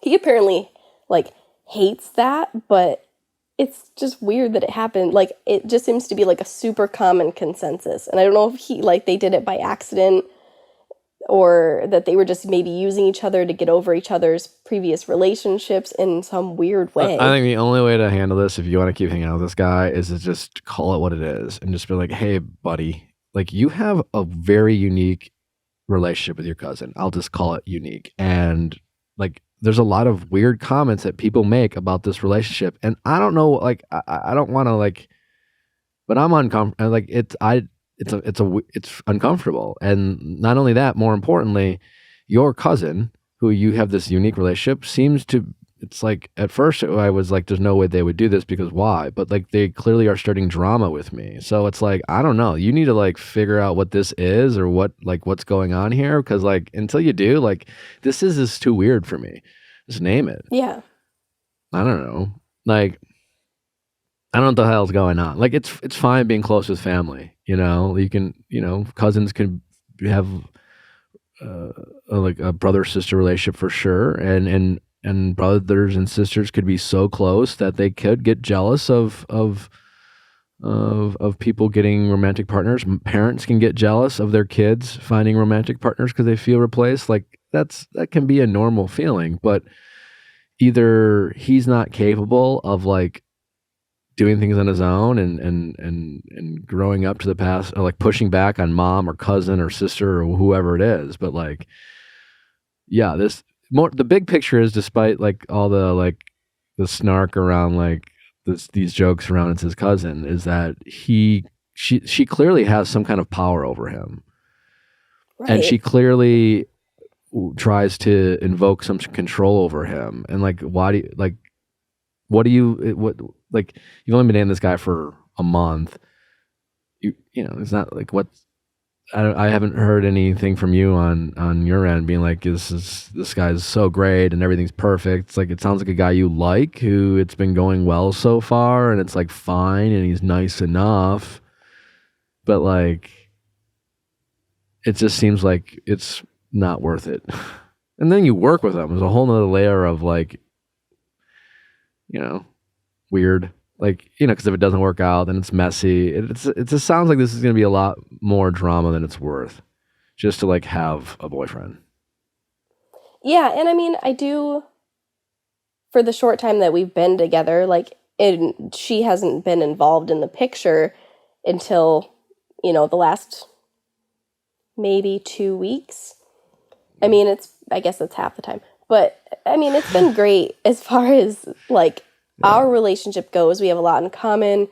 he apparently like hates that, but it's just weird that it happened. Like, it just seems to be like a super common consensus. And I don't know if they did it by accident, or that they were just maybe using each other to get over each other's previous relationships in some weird way. I think the only way to handle this, if you want to keep hanging out with this guy, is to just call it what it is and just be like, hey, buddy, like, you have a very unique relationship with your cousin. I'll just call it unique. And like, there's a lot of weird comments that people make about this relationship. And I don't know, like, I don't want to, like, but I'm uncomfortable. Like, it's uncomfortable. And not only that, more importantly, your cousin, who you have this unique relationship, seems to, it's like, at first I was like, there's no way they would do this, because why? But like, they clearly are starting drama with me. So it's like, I don't know. You need to like figure out what this is, or what's going on here. Because like, until you do, like, this is too weird for me. Just name it. Yeah. I don't know. Like, I don't know what the hell's going on. Like, it's fine being close with family. You know, you can, cousins can have like a brother-sister relationship for sure. And brothers and sisters could be so close that they could get jealous of people getting romantic partners. Parents can get jealous of their kids finding romantic partners because they feel replaced. Like, that can be a normal feeling, but either he's not capable of like doing things on his own and growing up to the past, or like pushing back on mom or cousin or sister or whoever it is. But like, yeah, the big picture is, despite like all the snark around like these jokes around it's his cousin, is that she clearly has some kind of power over him. Right. And she clearly tries to invoke some control over him. And like, you've only been dating this guy for a month. It's not like I haven't heard anything from you on your end being like, this guy's so great and everything's perfect. It's like, it sounds like a guy you like, who it's been going well so far, and it's like fine, and he's nice enough, but like, it just seems like it's not worth it. And then you work with them. There's a whole nother layer of like, weird. Like, because if it doesn't work out, then it's messy. It just sounds like this is going to be a lot more drama than it's worth, just to like have a boyfriend. Yeah, and I mean, I do, for the short time that we've been together, like, she hasn't been involved in the picture until, the last maybe 2 weeks. I mean, I guess that's half the time. But, I mean, it's been great as far as, like, our relationship goes. We have a lot in common.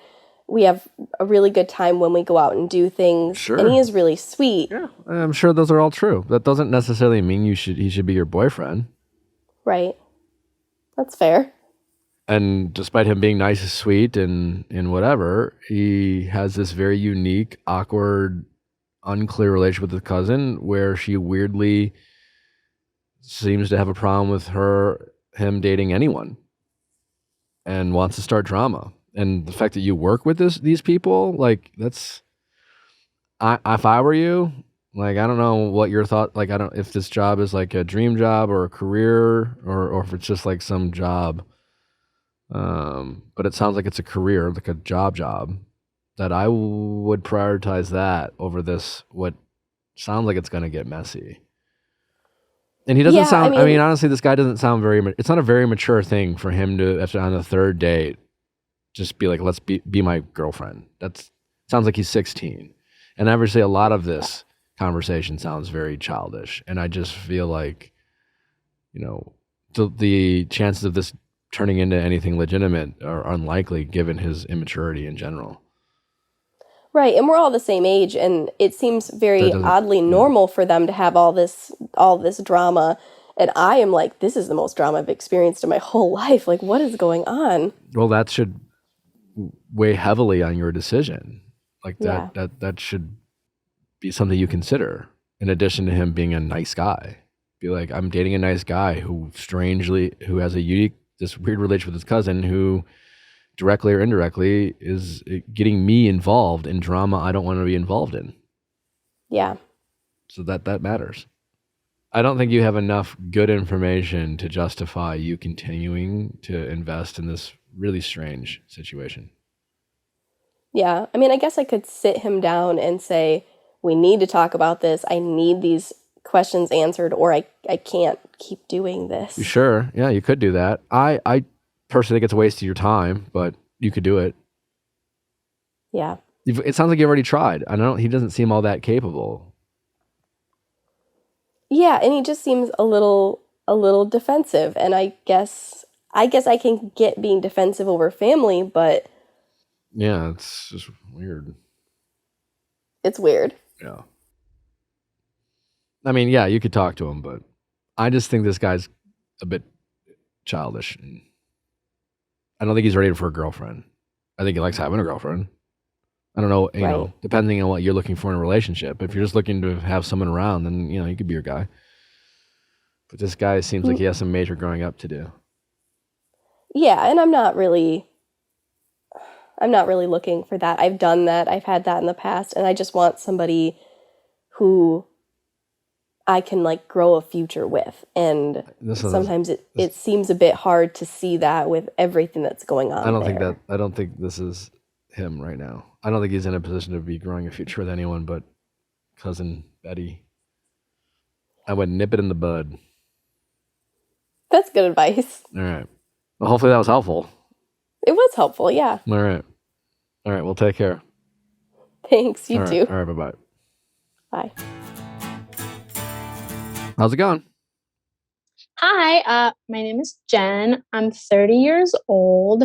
We have a really good time when we go out and do things. Sure. And he is really sweet. Yeah, I'm sure those are all true. That doesn't necessarily mean he should be your boyfriend. Right. That's fair. And despite him being nice and sweet and whatever, he has this very unique, awkward, unclear relationship with his cousin, where she weirdly seems to have a problem with him dating anyone and wants to start drama. And the fact that you work with these people, like, if I were you, like, I don't know what your thought, like, I don't, if this job is like a dream job or a career, or if it's just like some job. But it sounds like it's a career, like a job, that I would prioritize that over this, what sounds like it's going to get messy. And he doesn't sound, I mean, honestly, this guy doesn't sound it's not a very mature thing for him to, after on the third date, just be like, let's be my girlfriend. Sounds like he's 16. And obviously a lot of this conversation sounds very childish. And I just feel like, the chances of this turning into anything legitimate are unlikely, given his immaturity in general. Right, and we're all the same age, and it seems very oddly normal for them to have all this drama, and I am like, this is the most drama I've experienced in my whole life. Like, what is going on? Well, that should weigh heavily on your decision. Like, that should be something you consider, in addition to him being a nice guy. Be like, I'm dating a nice guy who has this weird relationship with his cousin who directly or indirectly is getting me involved in drama I don't want to be involved in. Yeah. So that matters. I don't think you have enough good information to justify you continuing to invest in this really strange situation. Yeah. I mean, I guess I could sit him down and say, we need to talk about this. I need these questions answered, or I can't keep doing this. Sure. Yeah, you could do that. I personally think it's a waste of your time, but you could do it. Yeah. It sounds like you've already tried. He doesn't seem all that capable. Yeah, and he just seems a little defensive, and I guess I can get being defensive over family, but yeah, it's just weird. It's weird. Yeah. I mean, yeah, you could talk to him, but I just think this guy's a bit childish. I don't think he's ready for a girlfriend. I think he likes having a girlfriend. I don't know, you know, depending on what you're looking for in a relationship. If you're just looking to have someone around, then, you know, you could be your guy. But this guy seems like he has some major growing up to do. Yeah, and I'm not really looking for that. I've done that. I've had that in the past, and I just want somebody who I can like grow a future with. And sometimes it seems a bit hard to see that with everything that's going on. I don't think this is him right now. I don't think he's in a position to be growing a future with anyone but cousin Betty. I would nip it in the bud. That's good advice. All right. Well, hopefully that was helpful. It was helpful, yeah. All right. Well, take care. Thanks, you too. All right, bye-bye. Bye. How's it going? Hi, my name is Jen. I'm 30 years old,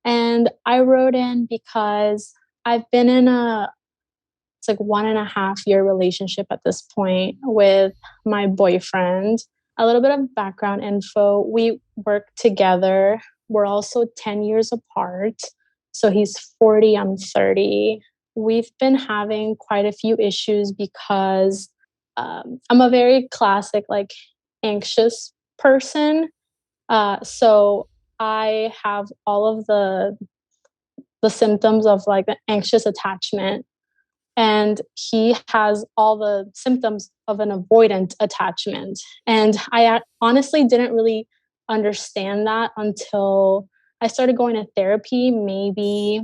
and I wrote in because I've been in it's like 1.5 year relationship at this point with my boyfriend. A little bit of background info. We work together. We're also 10 years apart. So he's 40, I'm 30. We've been having quite a few issues because I'm a very classic, like, anxious person. So I have all of the symptoms of like an anxious attachment. And he has all the symptoms of an avoidant attachment. And I honestly didn't really understand that until I started going to therapy maybe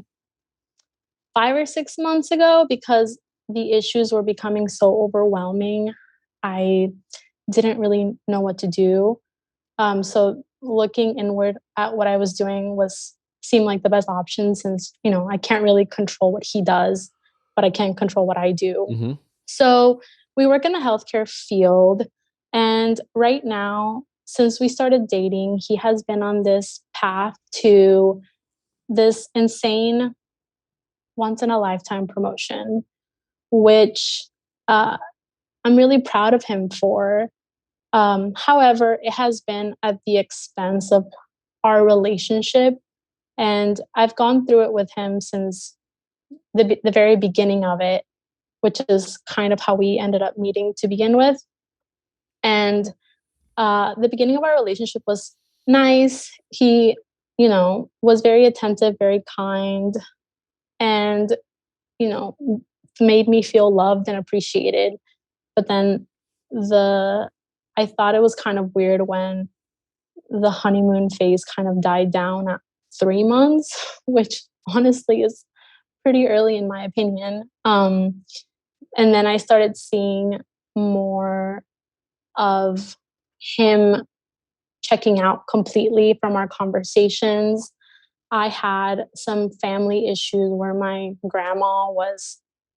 5 or 6 months ago, because the issues were becoming so overwhelming. I didn't really know what to do. So looking inward at what I was doing seemed like the best option, since, you know, I can't really control what he does, but I can control what I do. Mm-hmm. So we work in the healthcare field. And right now, since we started dating, he has been on this path to this insane once-in-a-lifetime promotion, which I'm really proud of him for. However, it has been at the expense of our relationship. And I've gone through it with him since the very beginning of it, which is kind of how we ended up meeting to begin with. And the beginning of our relationship was nice. He, you know, was very attentive, very kind, and, you know, made me feel loved and appreciated. But then I thought it was kind of weird when the honeymoon phase kind of died down at 3 months, which honestly is pretty early in my opinion. And then I started seeing more of him checking out completely from our conversations. I had some family issues where my grandma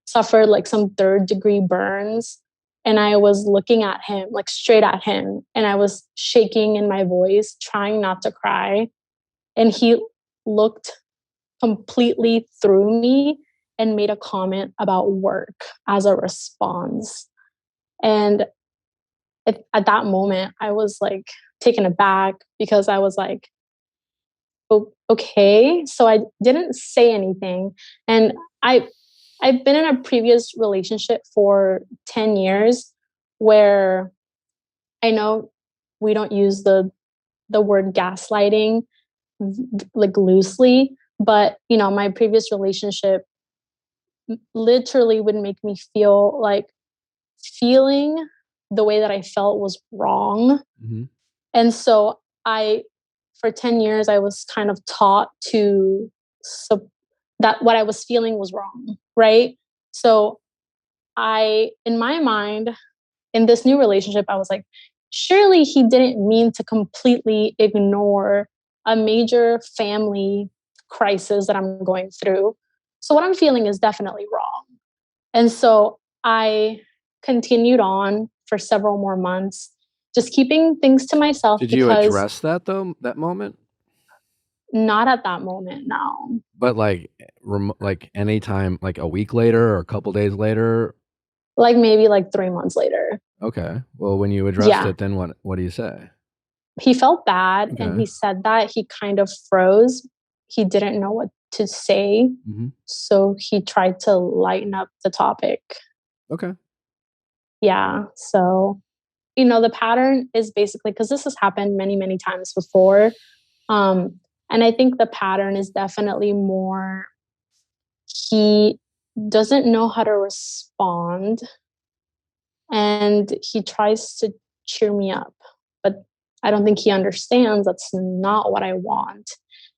suffered like some 3rd-degree burns. And I was looking at him, like straight at him, and I was shaking in my voice, trying not to cry. And he looked completely through me and made a comment about work as a response. And at that moment, I was like taken aback, because I was like, okay. So I didn't say anything. And I've been in a previous relationship for 10 years where I know we don't use the word gaslighting like loosely, but my previous relationship literally would make me feel like feeling the way that I felt was wrong. Mm-hmm. And so for 10 years, I was kind of taught that what I was feeling was wrong. Right. So in my mind, in this new relationship, I was like, surely he didn't mean to completely ignore a major family crisis that I'm going through. So what I'm feeling is definitely wrong. And so I continued on for several more months, just keeping things to myself. Did you address that though, that moment? Not at that moment, no. But like anytime, like a week later or a couple days later? Like maybe like 3 months later. Okay. Well, when you addressed it, then what do you say? He felt bad and he said that he kind of froze. He didn't know what to say. Mm-hmm. So he tried to lighten up the topic. Okay. Yeah. So, the pattern is basically, because this has happened many, many times before. And I think the pattern is definitely more, he doesn't know how to respond and he tries to cheer me up, but I don't think he understands that's not what I want.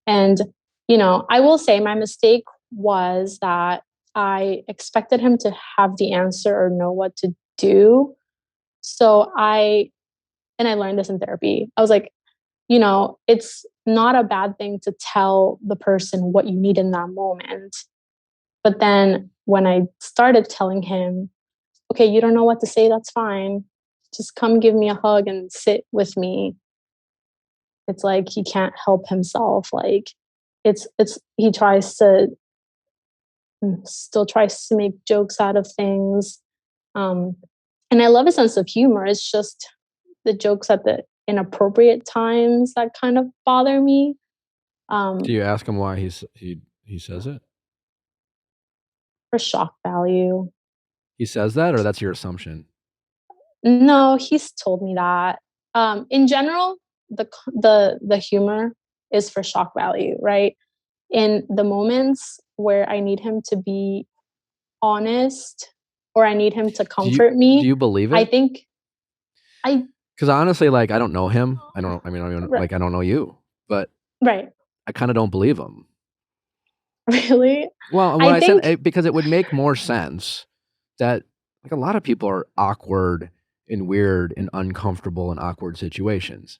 And, I will say my mistake was that I expected him to have the answer or know what to do. So I learned this in therapy. I was like, it's not a bad thing to tell the person what you need in that moment. But then when I started telling him, okay, you don't know what to say, that's fine. Just come give me a hug and sit with me. It's like he can't help himself. Like he still tries to make jokes out of things. And I love his sense of humor. It's just the jokes at the inappropriate times that kind of bother me. Do you ask him why he says it? For shock value. He says that, or that's your assumption? No, he's told me that. In general, the humor is for shock value, right? In the moments where I need him to be honest or I need him to comfort me. Do you believe it? I think because honestly, like, I don't know him. I don't know you, but right. I kind of don't believe him. Really? Well, when I said because it would make more sense that like a lot of people are awkward and weird and uncomfortable in awkward situations.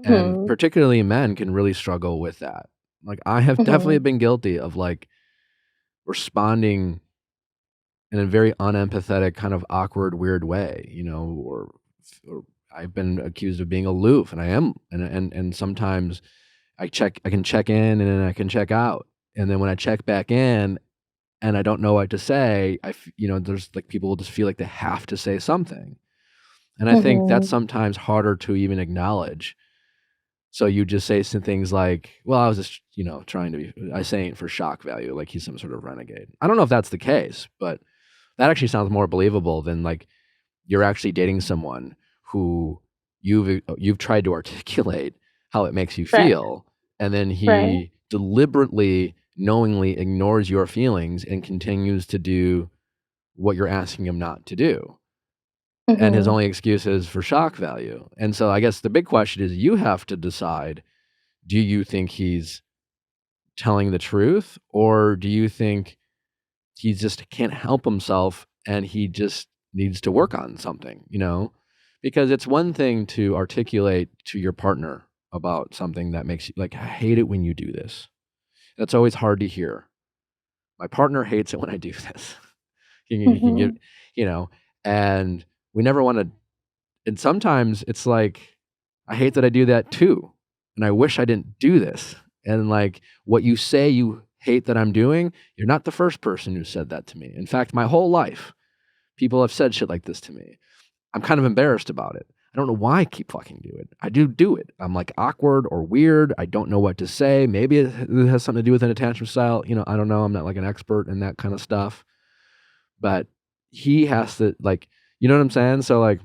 And particularly men can really struggle with that. Like I have definitely been guilty of like responding in a very unempathetic kind of awkward, weird way, or I've been accused of being aloof, and I am, and sometimes I can check in and then I can check out. And then when I check back in and I don't know what to say, there's like people will just feel like they have to say something. And I think that's sometimes harder to even acknowledge. So you just say some things like, well, I was just, I say it for shock value, like he's some sort of renegade. I don't know if that's the case, but that actually sounds more believable than like you're actually dating someone who you've tried to articulate how it makes you feel. And then he deliberately, knowingly ignores your feelings and continues to do what you're asking him not to do. And his only excuse is for shock value. And so I guess the big question is you have to decide, do you think he's telling the truth, or do you think he just can't help himself and he just needs to work on something, Because it's one thing to articulate to your partner about something that makes you like, I hate it when you do this. That's always hard to hear. My partner hates it when I do this. You can give, and we never want to. And sometimes it's like, I hate that I do that too. And I wish I didn't do this. And like what you say you hate that I'm doing, you're not the first person who said that to me. In fact, my whole life, people have said shit like this to me. I'm kind of embarrassed about it. I don't know why I keep fucking do it. I do it. I'm like awkward or weird. I don't know what to say. Maybe it has something to do with an attachment style. I don't know. I'm not like an expert in that kind of stuff. But he has to like, you know what I'm saying? So like,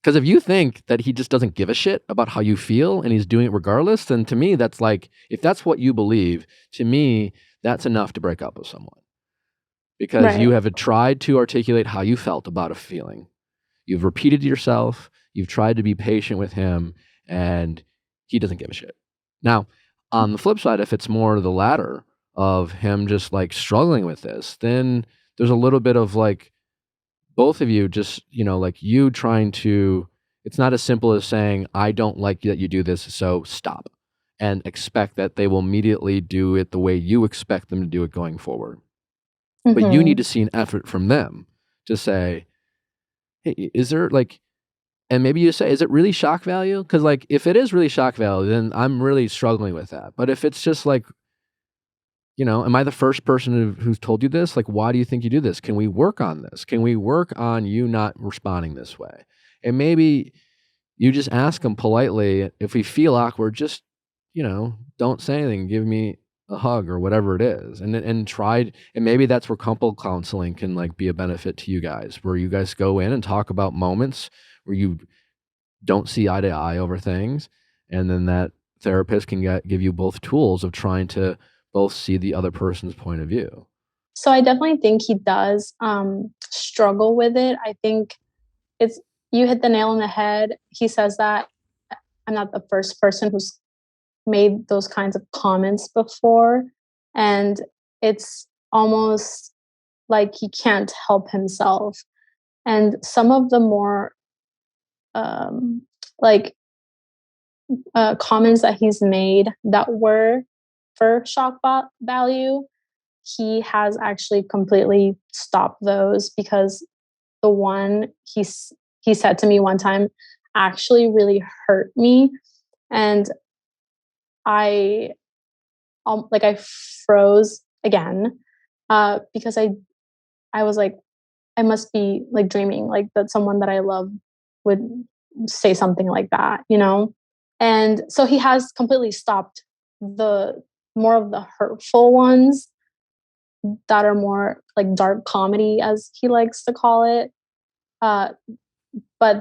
Because if you think that he just doesn't give a shit about how you feel and he's doing it regardless, then to me, that's like, if that's what you believe, to me, that's enough to break up with someone. Because you have tried to articulate how you felt about a feeling. You've repeated to yourself, you've tried to be patient with him, and he doesn't give a shit. Now, on the flip side, if it's more the latter of him just like struggling with this, then there's a little bit of like, both of you just, like you trying to, it's not as simple as saying, I don't like that you do this, so stop. And expect that they will immediately do it the way you expect them to do it going forward. Mm-hmm. But you need to see an effort from them to say, hey, is there like, and maybe you say, is it really shock value? Because like, if it is really shock value, then I'm really struggling with that. But if it's just like, am I the first person who's told you this? Like, why do you think you do this? Can we work on this? Can we work on you not responding this way? And maybe you just ask them politely, if we feel awkward, just, don't say anything. Give me a hug or whatever it is. And try, and maybe that's where couple counseling can like be a benefit to you guys, where you guys go in and talk about moments where you don't see eye to eye over things. And then that therapist can give you both tools of trying to both see the other person's point of view. So I definitely think he does struggle with it. I think you hit the nail on the head. He says that I'm not the first person who's made those kinds of comments before. And it's almost like he can't help himself. And some of the more comments that he's made that were for shock value, he has actually completely stopped those, because the one he said to me one time actually really hurt me, and I froze again because I was like, I must be like dreaming, like that someone that I love would say something like that, And so he has completely stopped the more of the hurtful ones that are more like dark comedy, as he likes to call it. But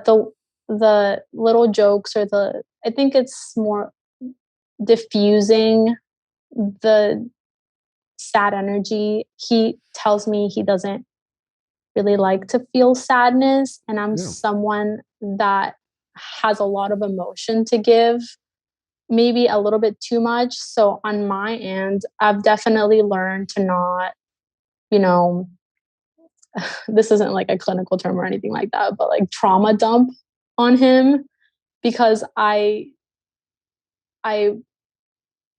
the little jokes, or I think it's more diffusing the sad energy. He tells me he doesn't really like to feel sadness, and I'm someone that has a lot of emotion to give, maybe a little bit too much. So on my end, I've definitely learned to not, this isn't like a clinical term or anything like that, but like trauma dump on him, because I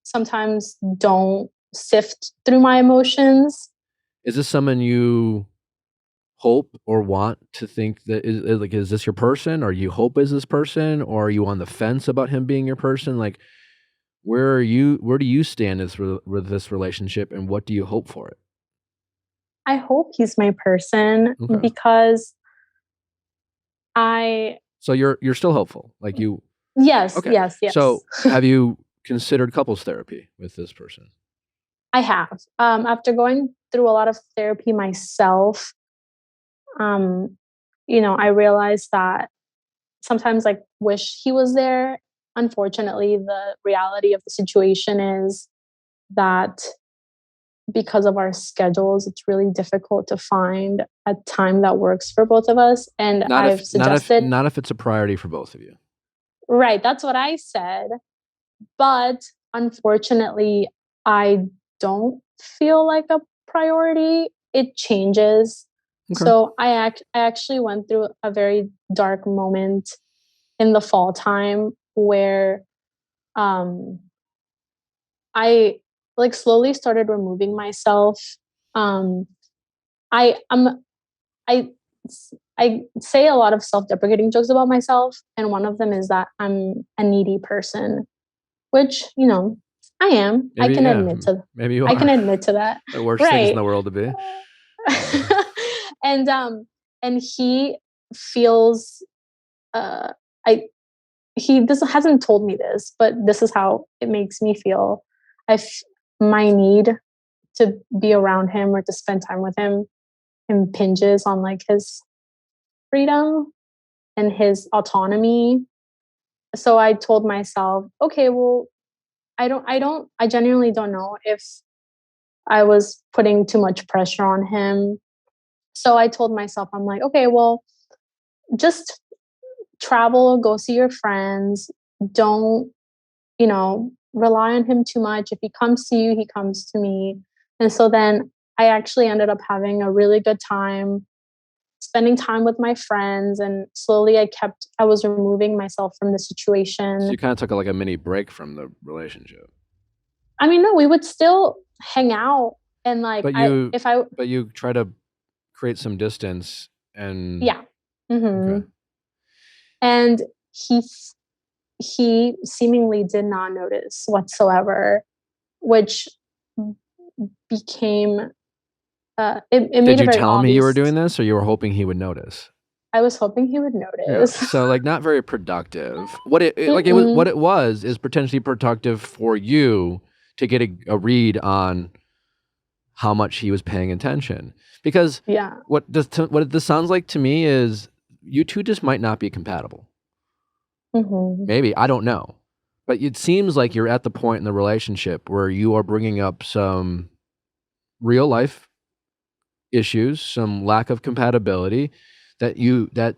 sometimes don't sift through my emotions. Is this someone you hope or want to think that is this your person, or you hope is this person, or are you on the fence about him being your person? Like, where do you stand with this relationship, and what do you hope for it? I hope he's my person, because So you're still hopeful, like you. Yes. Okay. Yes. So have you considered couples therapy with this person? I have. After going through a lot of therapy myself, I realized that sometimes I wish he was there. Unfortunately, the reality of the situation is that because of our schedules, it's really difficult to find a time that works for both of us. And I've suggested not if it's a priority for both of you. Right. That's what I said. But unfortunately, I don't feel like a priority. It changes. Okay. So I actually went through a very dark moment in the fall time where I like slowly started removing myself. I say a lot of self-deprecating jokes about myself, and one of them is that I'm a needy person, which I am. Maybe, I can admit to. Maybe you are. I can admit to that. The worst things in the world to be. And he feels he hasn't told me this, but this is how it makes me feel. My need to be around him or to spend time with him impinges on like his freedom. and his autonomy. So I told myself, okay, well, I genuinely don't know if I was putting too much pressure on him. So I told myself, I'm like, okay, well, just travel, go see your friends. Don't, rely on him too much. If he comes to you, he comes to me. And so then I actually ended up having a really good time spending time with my friends, and slowly I was removing myself from the situation. So you kind of took like a mini break from the relationship. I mean, no, we would still hang out, and like, But you try to create some distance, and yeah. Mm-hmm. Okay. And he seemingly did not notice whatsoever, which became it made Did it you very tell him you were obvious. doing this, or you were hoping he would notice? I was hoping he would Yeah. notice. So like not very productive. What it was is potentially productive for you to get a read on how much he was paying attention. Because Yeah. what this sounds like to me is you two just might not be compatible. Mm-hmm. Maybe, I don't know. But it seems like you're at the point in the relationship where you are bringing up some real life issues, some lack of compatibility that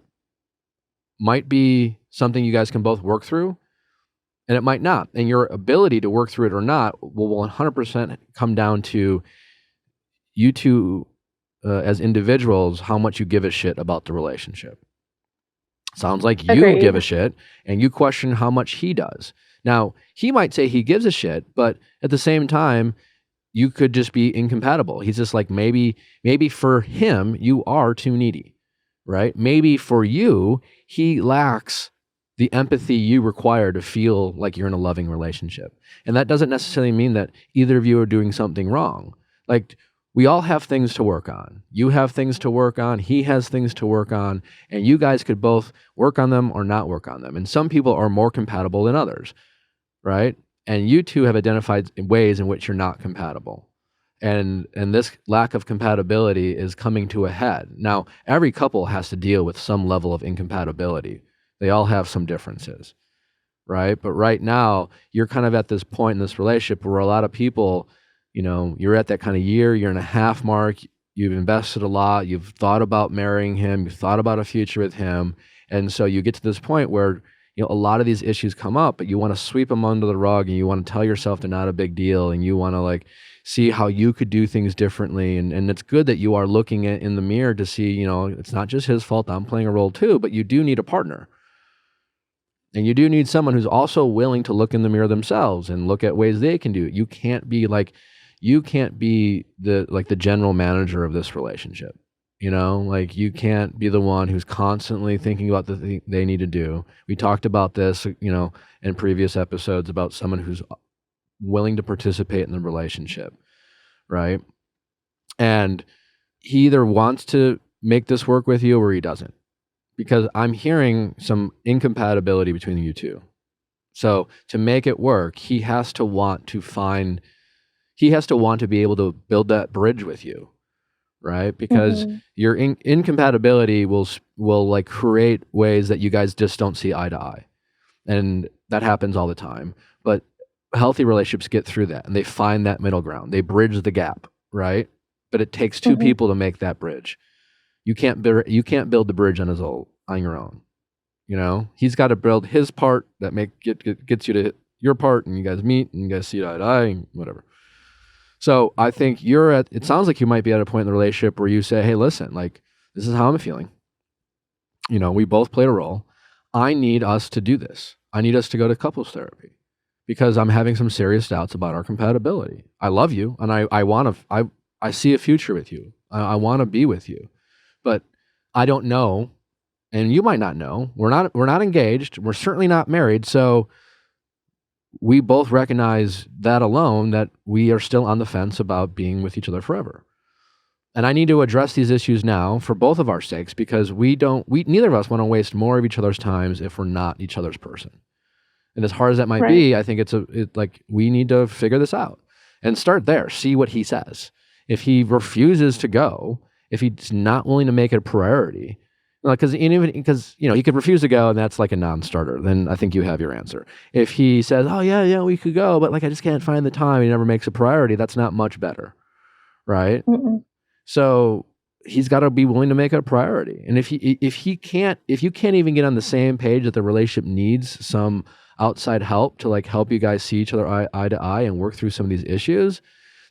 might be something you guys can both work through, and it might not. And your ability to work through it or not will 100% come down to you two as individuals, how much you give a shit about the relationship. Sounds like you Agreed. give a shit and you question how much he does. Now, he might say he gives a shit, but at the same time, you could just be incompatible. He's just like, maybe for him, you are too needy, right? Maybe for you, he lacks the empathy you require to feel like you're in a loving relationship. And that doesn't necessarily mean that either of you are doing something wrong. Like, we all have things to work on. You have things to work on. He has things to work on. And you guys could both work on them or not work on them. And some people are more compatible than others, right? And you two have identified ways in which you're not compatible. And this lack of compatibility is coming to a head. Now, every couple has to deal with some level of incompatibility. They all have some differences, right? But right now, you're kind of at this point in this relationship where a lot of people, you're at that kind of year and a half mark. You've invested a lot. You've thought about marrying him. You've thought about a future with him. And so you get to this point where a lot of these issues come up, but you want to sweep them under the rug, and you want to tell yourself they're not a big deal, and you want to like see how you could do things differently. And it's good that you are looking in the mirror to see, it's not just his fault. I'm playing a role too, but you do need a partner. And you do need someone who's also willing to look in the mirror themselves and look at ways they can do it. You can't be the general manager of this relationship. You can't be the one who's constantly thinking about the thing they need to do. We talked about this, in previous episodes about someone who's willing to participate in the relationship, right? And he either wants to make this work with you or he doesn't, because I'm hearing some incompatibility between you two. So to make it work, he has to want to be able to build that bridge with you. Right? Because your incompatibility will like create ways that you guys just don't see eye to eye. And that happens all the time. But healthy relationships get through that, and they find that middle ground. They bridge the gap, right? But it takes two people to make that bridge. You can't build the bridge on your own. He's got to build his part that gets you to your part, and you guys meet and you guys see eye to eye and whatever. So I think it sounds like you might be at a point in the relationship where you say, hey, listen, like, this is how I'm feeling. We both played a role. I need us to do this. I need us to go to couples therapy because I'm having some serious doubts about our compatibility. I love you, and I see a future with you. I want to be with you, but I don't know, and you might not know. We're not engaged. We're certainly not married. So we both recognize that alone, that we are still on the fence about being with each other forever. And I need to address these issues now for both of our sakes, because neither of us want to waste more of each other's times if we're not each other's person. And as hard as that might be, I think it's we need to figure this out and start there. See what he says. If he refuses to go, if he's not willing to make it a priority, Because you could refuse to go and that's like a non-starter. Then I think you have your answer. If he says, "Oh yeah, we could go, but like I just can't find the time," he never makes a priority. That's not much better, right? So he's got to be willing to make it a priority. And if you can't even get on the same page that the relationship needs some outside help to like help you guys see each other eye to eye and work through some of these issues,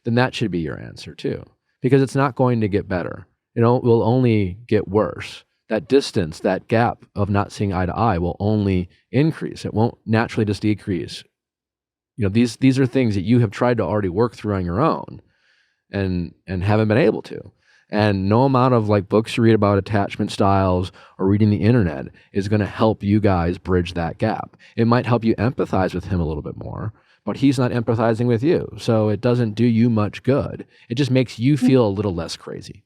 then that should be your answer too, because it's not going to get better. It will only get worse. That distance, that gap of not seeing eye to eye will only increase. It won't naturally just decrease. These are things that you have tried to already work through on your own and haven't been able to. And no amount of like books you read about attachment styles or reading the internet is going to help you guys bridge that gap. It might help you empathize with him a little bit more, but he's not empathizing with you. So it doesn't do you much good. It just makes you feel a little less crazy.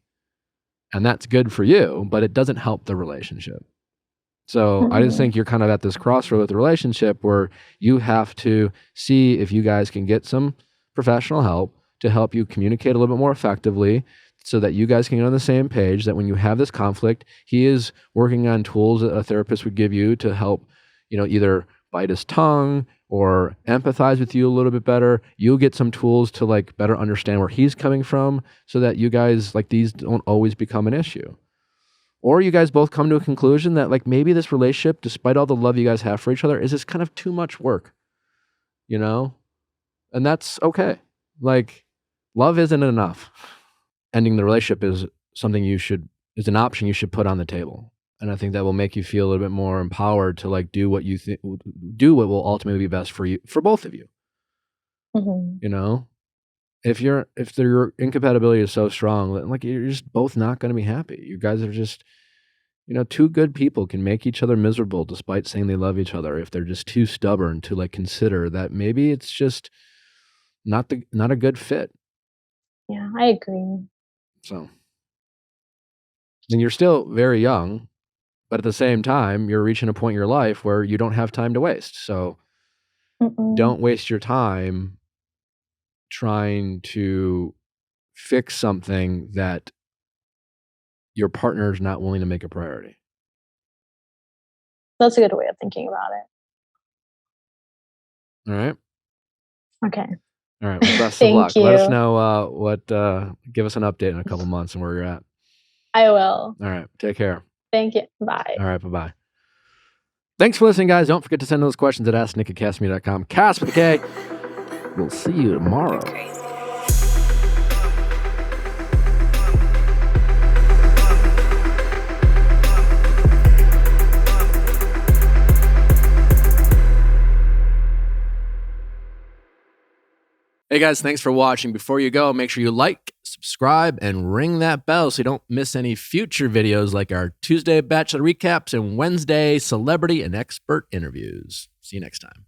And that's good for you, but it doesn't help the relationship. So I just think you're kind of at this crossroad with the relationship where you have to see if you guys can get some professional help to help you communicate a little bit more effectively so that you guys can get on the same page, that when you have this conflict, he is working on tools that a therapist would give you to help, either bite his tongue or empathize with you a little bit better. You'll get some tools to like better understand where he's coming from so that you guys like these don't always become an issue. Or you guys both come to a conclusion that like maybe this relationship, despite all the love you guys have for each other, is just kind of too much work, and that's okay. Like love isn't enough. Ending the relationship is an option you should put on the table. And I think that will make you feel a little bit more empowered to like do what will ultimately be best for you, for both of you. If your incompatibility is so strong that like you're just both not going to be happy. You guys are just, two good people can make each other miserable despite saying they love each other if they're just too stubborn to like consider that maybe it's just not a good fit. Yeah, I agree. So, and you're still very young. But at the same time, you're reaching a point in your life where you don't have time to waste. So don't waste your time trying to fix something that your partner is not willing to make a priority. That's a good way of thinking about it. All right. Okay. All right. Well, best of luck. Let us know give us an update in a couple months and where you're at. I will. All right. Take care. Thank you. Bye. All right. Bye-bye. Thanks for listening, guys. Don't forget to send those questions at asknick@castme.com. Cast with a K. We'll see you tomorrow. Hey guys, thanks for watching. Before you go, make sure you like, subscribe, and ring that bell so you don't miss any future videos like our Tuesday Bachelor recaps and Wednesday celebrity and expert interviews. See you next time.